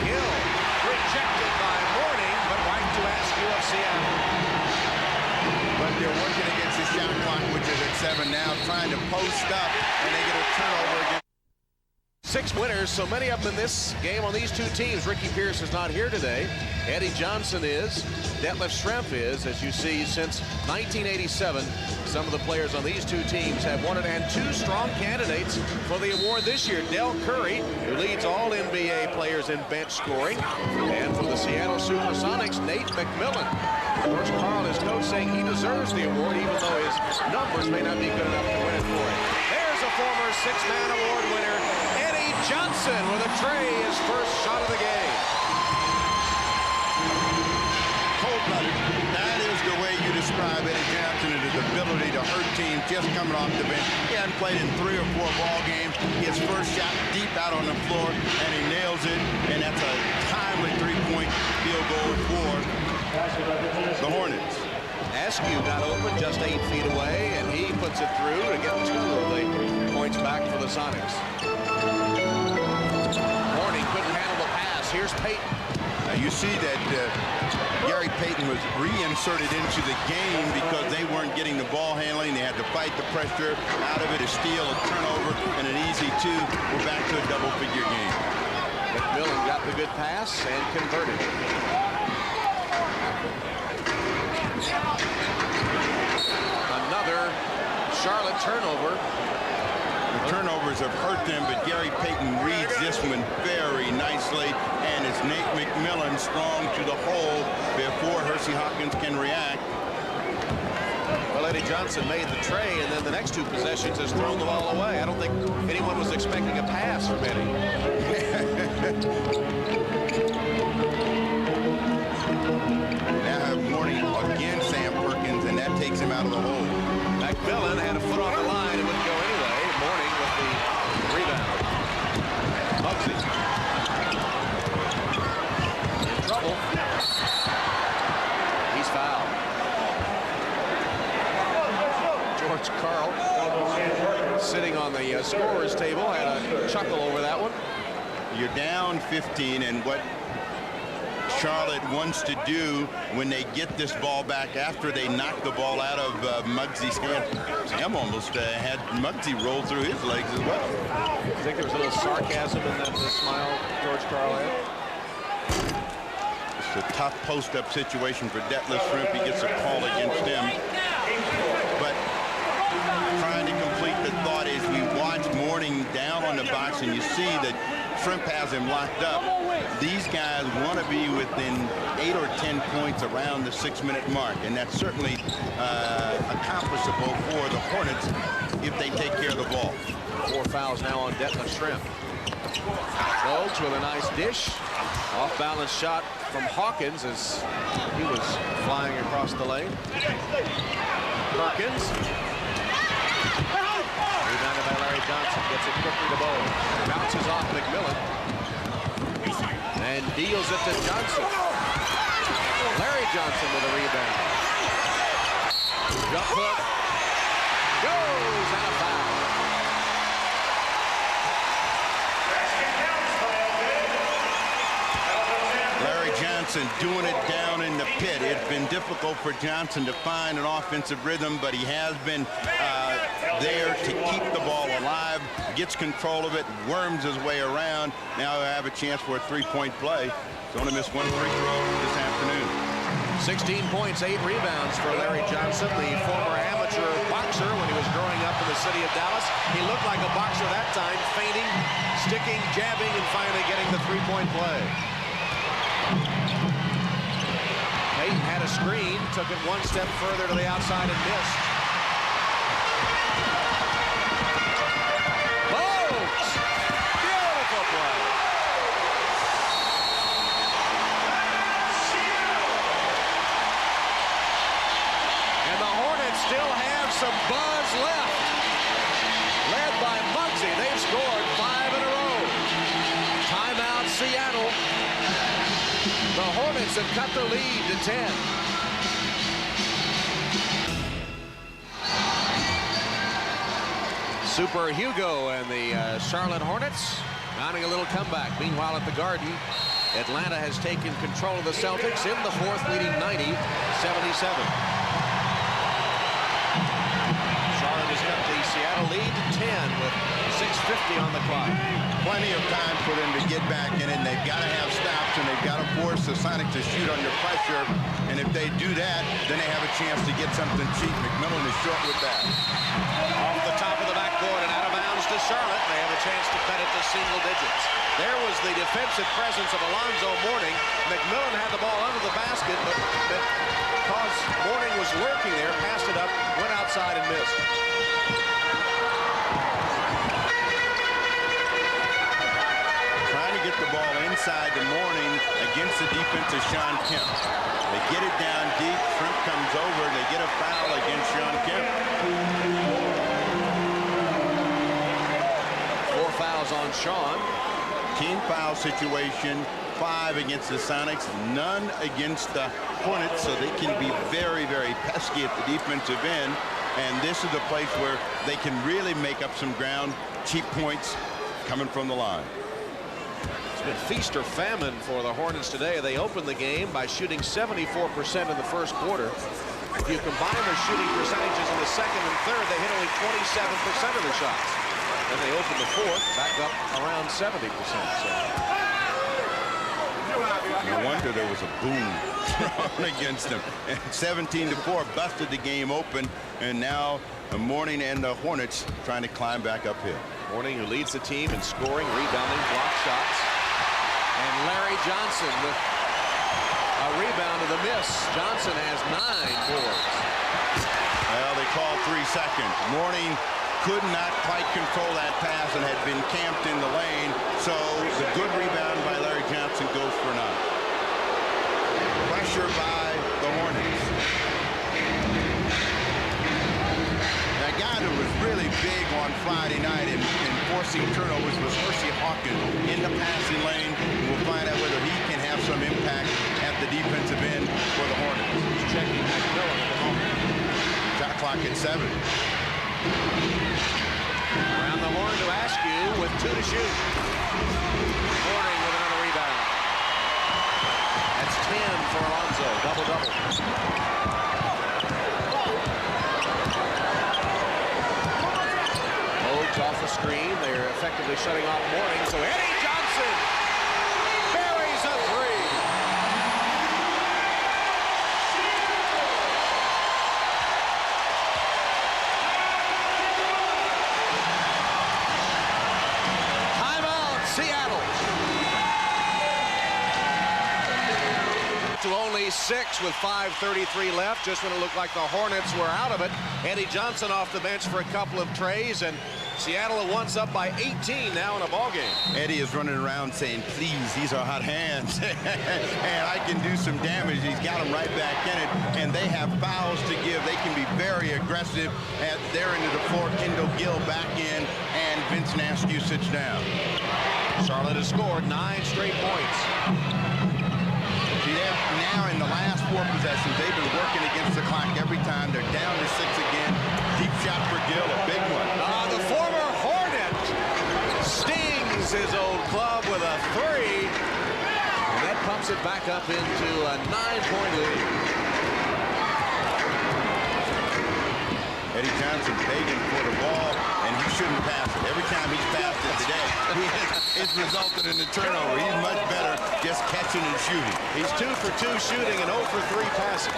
Hill rejected by Mourning, but right to Askew of Seattle. But they're working against the shot clock, which is at 7 now, trying to post up, and they get a turnover again. 6 winners, so many of them in this game on these 2 teams. Ricky Pierce is not here today. Eddie Johnson is. Detlef Schrempf is. As you see, since 1987, some of the players on these 2 teams have won it, and 2 strong candidates for the award this year. Del Curry, who leads all NBA players in bench scoring, and for the Seattle Supersonics, Nate McMillan. George Karl, his coach, saying he deserves the award, even though his numbers may not be good enough to win it for him. There's a former 6-man award winner, Eddie Johnson, with a tray, his first shot of the game. Cold-blooded. That is the way you describe Eddie Johnson, and his ability to hurt teams just coming off the bench. He hadn't played in 3 or 4 ball games. His first shot deep out on the floor, and he nails it, and that's a timely 3-point field goal for the Hornets. Askew got open just 8 feet away, and he puts it through to get 2 of the points back for the Sonics. Mourning couldn't handle the pass. Here's Payton. Now you see that Gary Payton was reinserted into the game because they weren't getting the ball handling. They had to fight the pressure out of it, a steal, a turnover, and an easy 2. We're back to a double-figure game. McMillan got the good pass and converted. Another Charlotte turnover. The turnovers have hurt them, but Gary Payton reads this one very nicely, and it's Nate McMillan strong to the hole before Hersey Hawkins can react. Well, Eddie Johnson made the tray, and then the next 2 possessions has thrown the ball away. I don't think anyone was expecting a pass from Eddie. Now have Mourning again, Sam Perkins, and that takes him out of the hole. McMillan had a foot on the line. It wouldn't go anyway. Mourning with the rebound. Muggsy. In trouble. He's fouled. George Karl, sitting on the scorer's table, had a chuckle over that one. You're down 15, and what Charlotte wants to do when they get this ball back after they knock the ball out of Muggsy's hand. Sam almost had Muggsy roll through his legs as well. I think there was a little sarcasm in that smile George Karl had. It's a tough post-up situation for Detlef Schrempf. He gets a call against him. But trying to complete the thought is we watch Mourning down on the box, and you see that Schrempf has him locked up. These guys want to be within 8 or 10 points around the 6-minute mark, and that's certainly accomplishable for the Hornets if they take care of the ball. 4 fouls now on Detlef Schrempf. Bogues with a nice dish. Off-balance shot from Hawkins as he was flying across the lane. Perkins. Rebounded by Larry Johnson. Gets it quickly to Bogues. Bounces off McMillan. And deals it to Johnson. Larry Johnson with a rebound. Jump hook. Goes out of foul. Larry Johnson doing it down in the pit. It's been difficult for Johnson to find an offensive rhythm, but he has been there to keep the ball alive, gets control of it, worms his way around. Now I have a chance for a 3-point play. He's only missed 1 free throw this afternoon. 16 points, 8 rebounds for Larry Johnson, the former amateur boxer when he was growing up in the city of Dallas. He looked like a boxer that time, feinting, sticking, jabbing, and finally getting the 3-point play. Payton had a screen, took it 1 step further to the outside and missed. Bogues! Beautiful play. And the Hornets still have some buzz left. Led by Muggsy, they've scored 5 in a row. Timeout, Seattle. The Hornets have cut the lead to 10. Super Hugo and the Charlotte Hornets mounting a little comeback. Meanwhile, at the Garden, Atlanta has taken control of the Celtics in the fourth, leading 90-77. Charlotte has cut the Seattle lead to 10 with 6:50 on the clock. Plenty of time for them to get back in, and they've got to have stops, and they've got to force the Sonics to shoot under pressure. And if they do that, then they have a chance to get something cheap. McMillan is short with that. Off the top of the backboard and out of bounds to Charlotte. They have a chance to cut it to single digits. There was the defensive presence of Alonzo Mourning. McMillan had the ball under the basket, but because Mourning was lurking there, passed it up, went outside and missed. Trying to get the ball inside the Mourning against the defense of Sean Kemp. They get it down deep. Shrimp comes over. They get a foul against Sean Kemp. 4 fouls on Sean. Team foul situation. 5 against the Sonics, none against the Hornets, so they can be very, very pesky at the defensive end. And this is a place where they can really make up some ground. Cheap points coming from the line. It's been feast or famine for the Hornets today. They opened the game by shooting 74% in the first quarter. If you combine their shooting percentages in the second and third, they hit only 27% of the shots. Then they opened the fourth, back up around 70%. So. No wonder there was a boom thrown against them. 17-4 busted the game open, and now the Mourning and the Hornets trying to climb back uphill. Mourning, who leads the team in scoring, rebounding, block shots. And Larry Johnson with a rebound to the miss. Johnson has 9 boards. Well, they called 3 seconds. Mourning could not quite control that pass and had been camped in the lane, so the good rebound by Larry Johnson goes for 9. Pressure by the Hornets. That guy that was really big on Friday night in forcing turnovers was Hershey Hawkins in the passing lane. We'll find out whether he can have some impact at the defensive end for the Hornets. He's checking McMillan at the moment. Shot clock at 7. Around the horn to Askew with 2 to shoot. Mourning with another rebound. That's 10 for Alonzo. Double-double. Modes off the screen. They're effectively shutting off Mourning. So Eddie Johnson buries a 3. Seattle. To only 6 with 5:33 left, just when it looked like the Hornets were out of it. Eddie Johnson off the bench for a couple of trays, and Seattle at once up by 18 now in a ball game. Eddie is running around saying, please, these are hot hands, and I can do some damage. He's got them right back in it, and they have fouls to give. They can be very aggressive at their end of the floor. Kendall Gill back in, and Vincent Askew sits down. Charlotte has scored 9 straight points. See, now in the last 4 possessions, they've been working against the clock every time. They're down to 6 again. Deep shot for Gill, a big one. The former Hornet stings his old club with a 3. And that pumps it back up into a 9-point lead. Eddie Johnson begging for the ball, and he shouldn't pass it. Every time he's passed it today, it's resulted in a turnover. He's much better just catching and shooting. He's 2 for 2 shooting and 0 for 3 passing.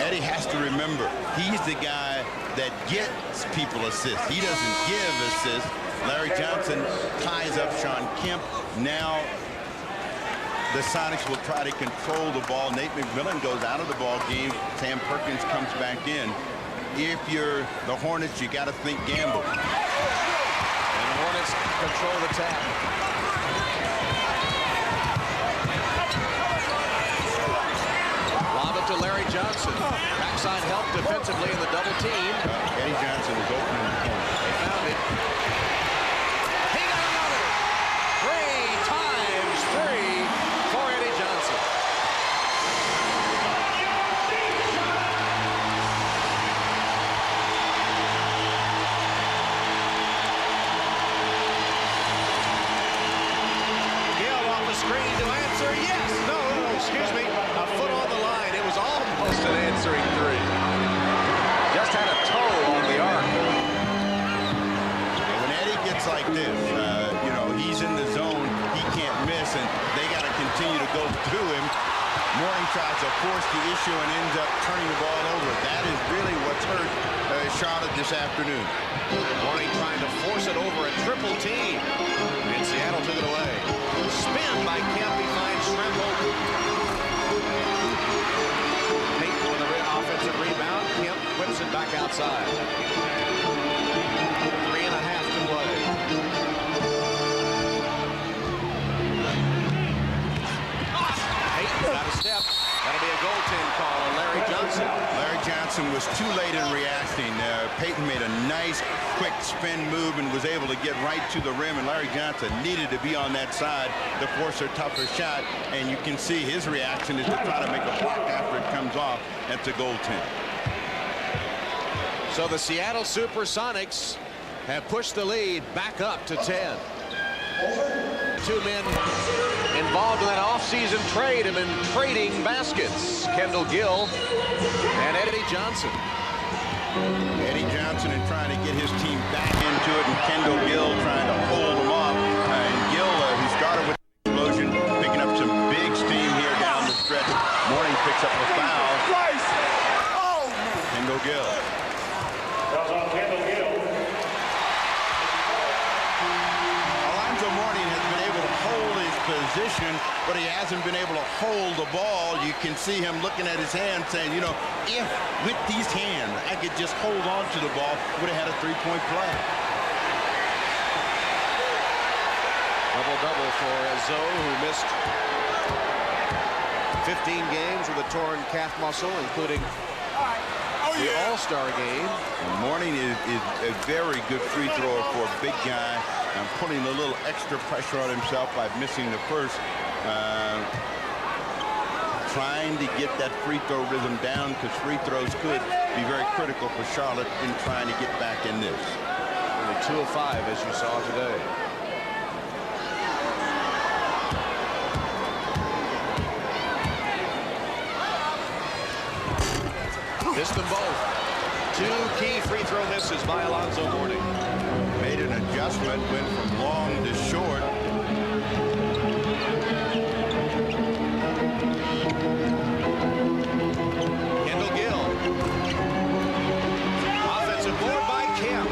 Eddie has to remember, he's the guy that gets people assists. He doesn't give assists. Larry Johnson ties up Sean Kemp. Now the Sonics will try to control the ball. Nate McMillan goes out of the ball game. Sam Perkins comes back in. If you're the Hornets, you got to think gamble. And the Hornets control the tap. Lob it to Larry Johnson. Backside help defensively in the double team. Eddie Johnson is open in the corner. They found it. He got another. 3 times 3 for Eddie Johnson. continue to go through him. Mourning tries to force the issue and ends up turning the ball over. That is really what's hurt Charlotte this afternoon. Mourning trying to force it over a triple team. And Seattle took it away. Spin by Kemp. He finds Schrempel. Payton with the offensive rebound. Kemp whips it back outside. 3.5 to play. Payton got a step. That'll be a goaltend call on Larry Johnson. Larry Johnson was too late in reacting. Payton made a nice, quick spin move and was able to get right to the rim, and Larry Johnson needed to be on that side to force a tougher shot, and you can see his reaction is to try to make a block after it comes off. That's a goaltend. So the Seattle Supersonics have pushed the lead back up to 10. Two men involved in that offseason trade have been trading baskets. Kendall Gill and Eddie Johnson. Eddie Johnson is trying to get his team back into it, and Kendall Gill trying to hold them off. And Gill, who started with the explosion, picking up some big steam here down the stretch. Mourning picks up a foul. Kendall Gill. Fouls on Kendall Gill. Position, but he hasn't been able to hold the ball. You can see him looking at his hand saying, you know, if with these hands I could just hold on to the ball, would have had a three-point play. Double-double for Zoe, who missed 15 games with a torn calf muscle, including the All-Star game. And Mourning is a very good free thrower for a big guy, and putting a little extra pressure on himself by missing the first. Trying to get that free throw rhythm down, because free throws could be very critical for Charlotte in trying to get back in this. Only 2 of 5, as you saw today. Missed them both. 2 key free throw misses by Alonzo Mourning. Made an adjustment, went from long to short. Kendall Gill. Offensive board by Kemp.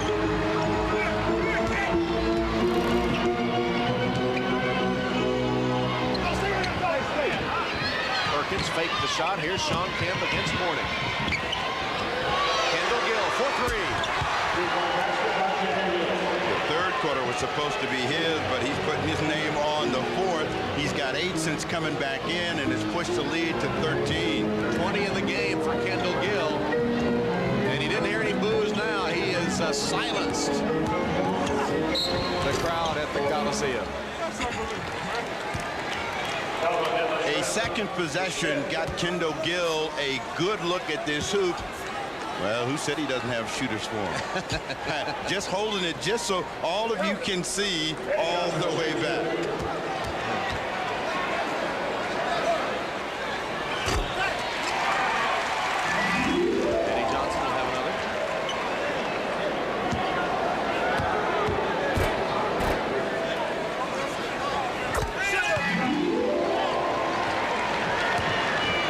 Perkins faked the shot. Here's Sean Kemp against Mourning. Kendall Gill for 3. The third quarter was supposed to be his, but he's putting his name on the fourth. He's got 8 since coming back in and has pushed the lead to 13. 20 in the game for Kendall Gill. And he didn't hear any boos now. He is silenced. The crowd at the Coliseum. A second possession got Kendall Gill a good look at this hoop. Well, who said he doesn't have shooters for him? Just holding it just so all of you can see all the way back. Eddie Johnson will have another.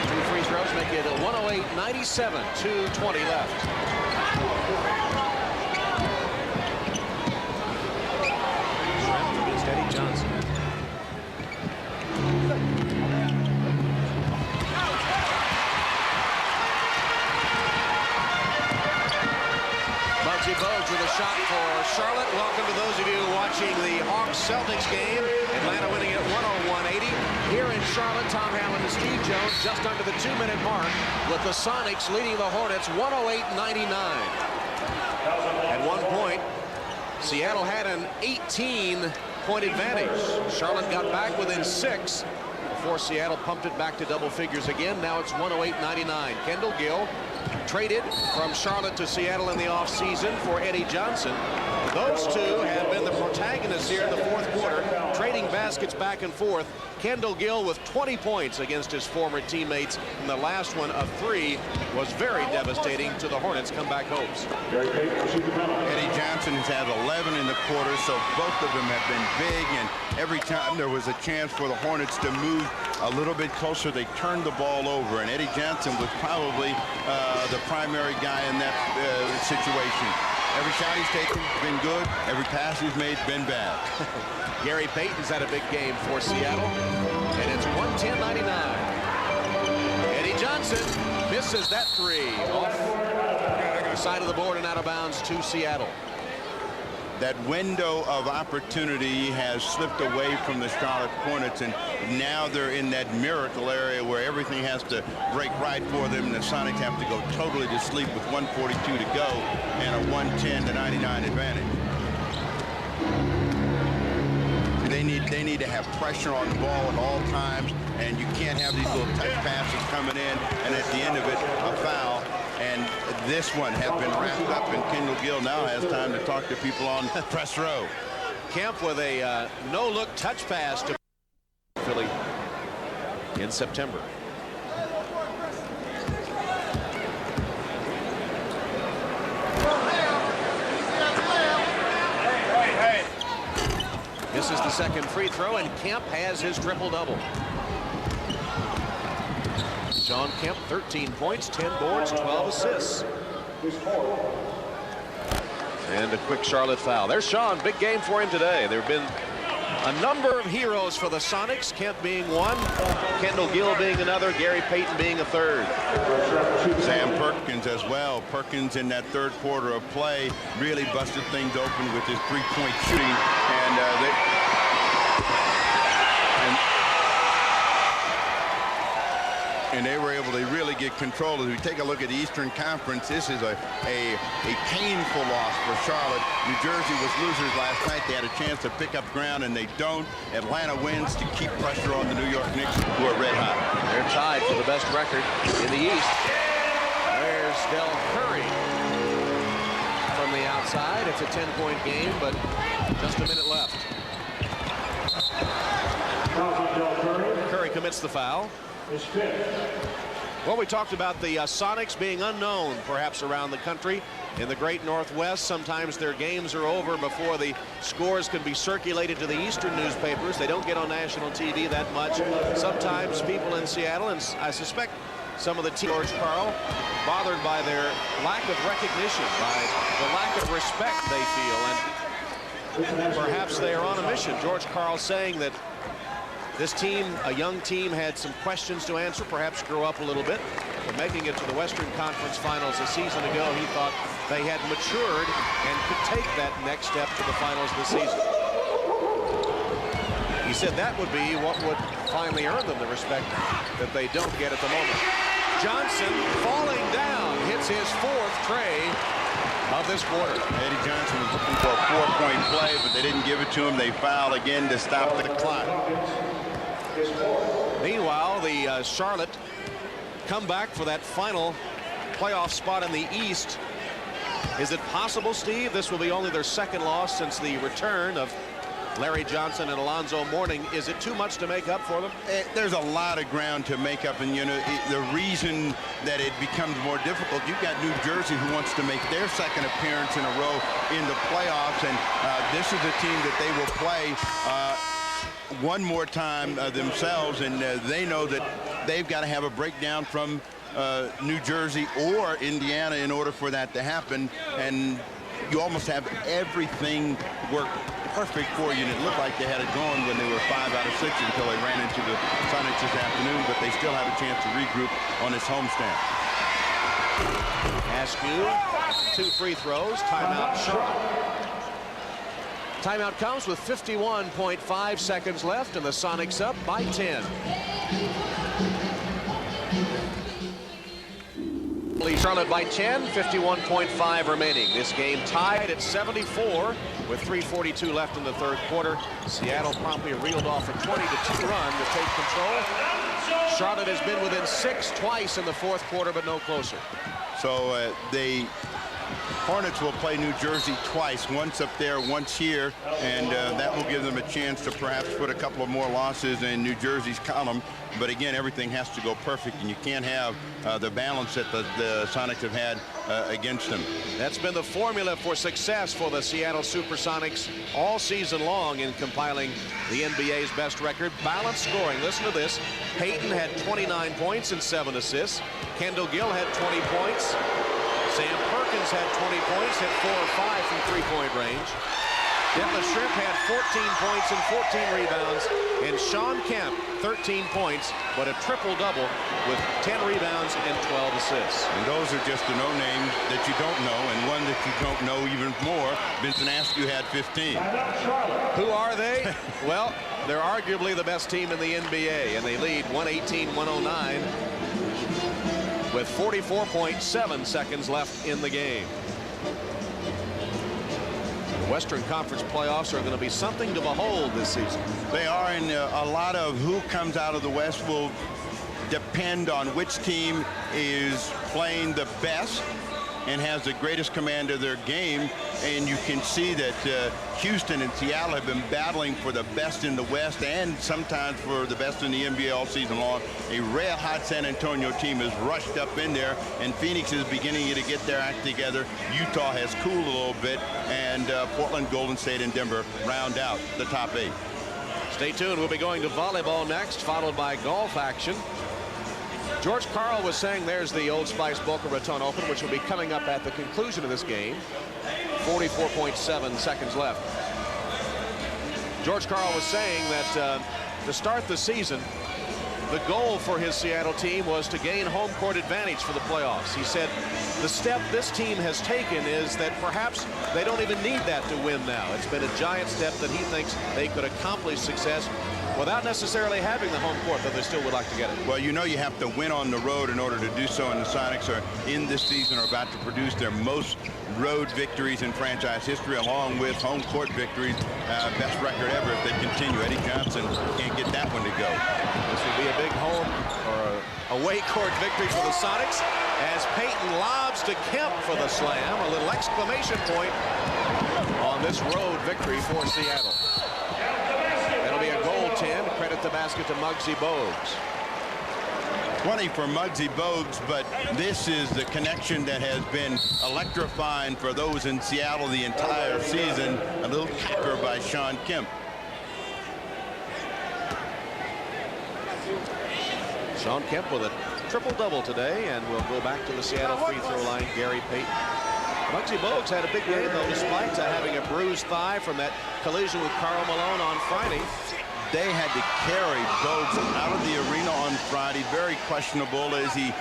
Two free throws make it 108-97, 2:20 left. Schrempel against Eddie Johnson. Muggsy Bogues with a shot for Charlotte. Welcome to those of you watching the Hawks-Celtics game. Atlanta winning at 101-80. Here in Charlotte, Tom Allen and Steve Jones just under the 2-minute mark, with the Sonics leading the Hornets 108-99. At one point, Seattle had an 18-point advantage. Charlotte got back within 6 before Seattle pumped it back to double figures again. Now it's 108-99. Kendall Gill traded from Charlotte to Seattle in the offseason for Eddie Johnson. Those two have been the protagonists here in the fourth quarter, trading baskets back and forth. Kendall Gill with 20 points against his former teammates, and the last one of 3 was very devastating to the Hornets' comeback hopes. Eddie Johnson has had 11 in the quarter, so both of them have been big, and every time there was a chance for the Hornets to move a little bit closer. They turned the ball over, and Eddie Johnson was probably the primary guy in that situation. Every shot he's taken has been good. Every pass he's made has been bad. Gary Payton's had a big game for Seattle, and it's 110-99. Eddie Johnson misses that three off the side of the board and out of bounds to Seattle. That window of opportunity has slipped away from the Charlotte Hornets, and now they're in that miracle area where everything has to break right for them, and the Sonics have to go totally to sleep with 1:42 to go and a 110-99 advantage. They need to have pressure on the ball at all times, and you can't have these little touch passes coming in, and at the end of it, a foul. And this one has been wrapped up, and Kendall Gill now has time to talk to people on press row. Kemp with a no-look touch pass to Philly in September. This is the second free throw, and Kemp has his triple-double. John Kemp, 13 points, 10 boards, 12 assists. And a quick Charlotte foul. There's Sean. Big game for him today. There have been a number of heroes for the Sonics, Kemp being one, Kendall Gill being another, Gary Payton being a third. Sam Perkins as well. Perkins in that third quarter of play really busted things open with his three-point shooting. And they were able to really get control. As we take a look at the Eastern Conference, this is a painful loss for Charlotte. New Jersey was losers last night. They had a chance to pick up ground, and they don't. Atlanta wins to keep pressure on the New York Knicks, who are red hot. They're tied for the best record in the East. There's Del Curry from the outside. It's a 10-point game, but just a minute left. Curry commits the foul. Well, we talked about the Sonics being unknown perhaps around the country. In the great Northwest, sometimes their games are over before the scores can be circulated to the Eastern newspapers. They don't get on national TV that much. Sometimes people in Seattle, and I suspect some of the team, George Karl, bothered by their lack of recognition, by the lack of respect they feel, and perhaps they are on a mission. George Karl saying that this team, a young team, had some questions to answer, perhaps grow up a little bit. But making it to the Western Conference Finals a season ago, he thought they had matured and could take that next step to the finals this season. He said that would be what would finally earn them the respect that they don't get at the moment. Johnson falling down, hits his fourth tray of this quarter. Eddie Johnson was looking for a four-point play, but they didn't give it to him. They fouled again to stop the clock. Meanwhile, the Charlotte come back for that final playoff spot in the East. Is it possible, Steve, this will be only their second loss since the return of Larry Johnson and Alonzo Mourning? Is it too much to make up for them? There's a lot of ground to make up, and you know the reason that it becomes more difficult, you've got New Jersey who wants to make their second appearance in a row in the playoffs, and this is a team that they will play one more time themselves, and they know that they've got to have a breakdown from New Jersey or Indiana in order for that to happen, and you almost have everything work perfect for you, and it looked like they had it going when they were 5 out of 6 until they ran into the Sonics this afternoon, but they still have a chance to regroup on this homestand. Askew, 2 free throws, timeout Charlotte. Timeout comes with 51.5 seconds left, and the Sonics up by 10. Charlotte by 10, 51.5 remaining. This game tied at 74 with 3:42 left in the third quarter. Seattle promptly reeled off a 20-2 run to take control. Charlotte has been within 6 twice in the fourth quarter, but no closer. So the Hornets will play New Jersey twice, once up there, once here, and that will give them a chance to perhaps put a couple of more losses in New Jersey's column. But again, everything has to go perfect, and you can't have the balance that the Sonics have had against them. That's been the formula for success for the Seattle Supersonics all season long in compiling the NBA's best record. Balanced scoring. Listen to this. Payton had 29 points and 7 assists. Kendall Gill had 20 points. Sam Perkins had 20 points, hit 4 or 5 from three-point range. Dennis Shrimp had 14 points and 14 rebounds. And Sean Kemp, 13 points, but a triple-double with 10 rebounds and 12 assists. And those are just the no-name that you don't know, and one that you don't know even more. Vincent Askew had 15. Who are they? Well, they're arguably the best team in the NBA, and they lead 118-109 with 44.7 seconds left in the game. Western Conference playoffs are going to be something to behold this season. They are, and a lot of who comes out of the West will depend on which team is playing the best and has the greatest command of their game. And you can see that Houston and Seattle have been battling for the best in the West and sometimes for the best in the NBA all season long. A red hot San Antonio team has rushed up in there, and Phoenix is beginning to get their act together. Utah has cooled a little bit, and Portland, Golden State, and Denver round out the top 8. Stay tuned. We'll be going to volleyball next, followed by golf action. George Karl was saying there's the Old Spice Boca Raton Open, which will be coming up at the conclusion of this game. 44.7 seconds left. George Karl was saying that to start the season, the goal for his Seattle team was to gain home court advantage for the playoffs. He said the step this team has taken is that perhaps they don't even need that to win now. It's been a giant step that he thinks they could accomplish success without necessarily having the home court, but they still would like to get it. Well, you know you have to win on the road in order to do so, and the Sonics are in this season are about to produce their most road victories in franchise history, along with home court victories. Best record ever if they continue. Eddie Johnson can't get that one to go. This would be a big home or away court victory for the Sonics as Payton lobs to Kemp for the slam. A little exclamation point on this road victory for Seattle. That'll be a goaltend. Credit the basket to Muggsy Bogues. 20 for Muggsy Bogues, but this is the connection that has been electrifying for those in Seattle the entire season. A little kicker by Sean Kemp. Sean Kemp with a triple-double today, and we'll go back to the Seattle free throw line. Gary Payton. Muggsy Bogues had a big game, though, despite having a bruised thigh from that collision with Karl Malone on Friday. They had to carry Bogues out of the arena on Friday. Very questionable as he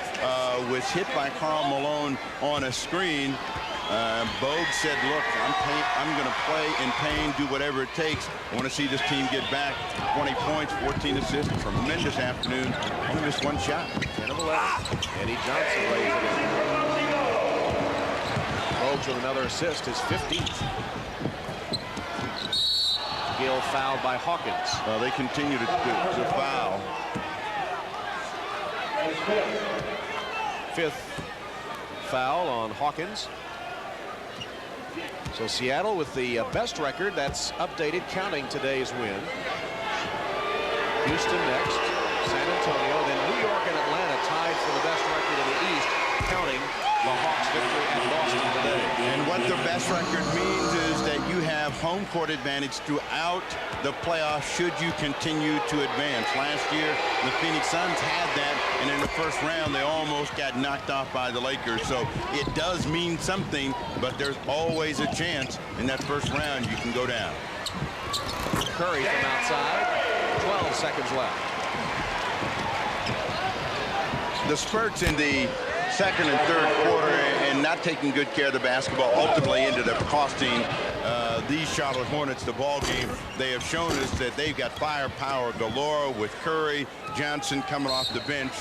was hit by Karl Malone on a screen. Bogues said, look, I'm going to play in pain, do whatever it takes. I want to see this team get back. 20 points, 14 assists, tremendous afternoon. Only missed one shot. 10 of 11. Eddie Johnson lays it in. Bogues with another assist, his 15th. Gill fouled by Hawkins. They continue to foul. 5th foul on Hawkins. So Seattle with the best record. That's updated, counting today's win. Houston next, San Antonio, then New York and Atlanta tied for the best record in the East, counting the Hawks' victory at Boston today. And what the best record means is that you have home court advantage throughout the playoffs should you continue to advance. Last year, the Phoenix Suns had that, and in the first round, they almost got knocked off by the Lakers. So it does mean something, but there's always a chance in that first round you can go down. Curry from outside, 12 seconds left. The spurts in the second and third quarter and not taking good care of the basketball ultimately ended up costing these Charlotte Hornets the ball game. They have shown us that they've got firepower galore with Curry, Johnson coming off the bench.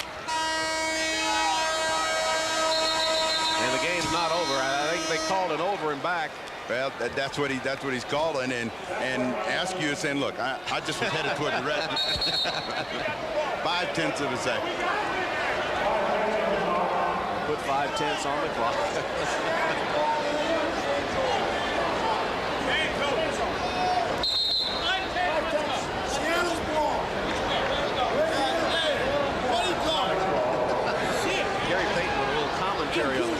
And the game's not over. I think they called it over and back. Well, that's what he's calling, and Askew is saying, look, I just was headed toward the red. 0.5 of a second. Put 5/10 on the clock. commentary on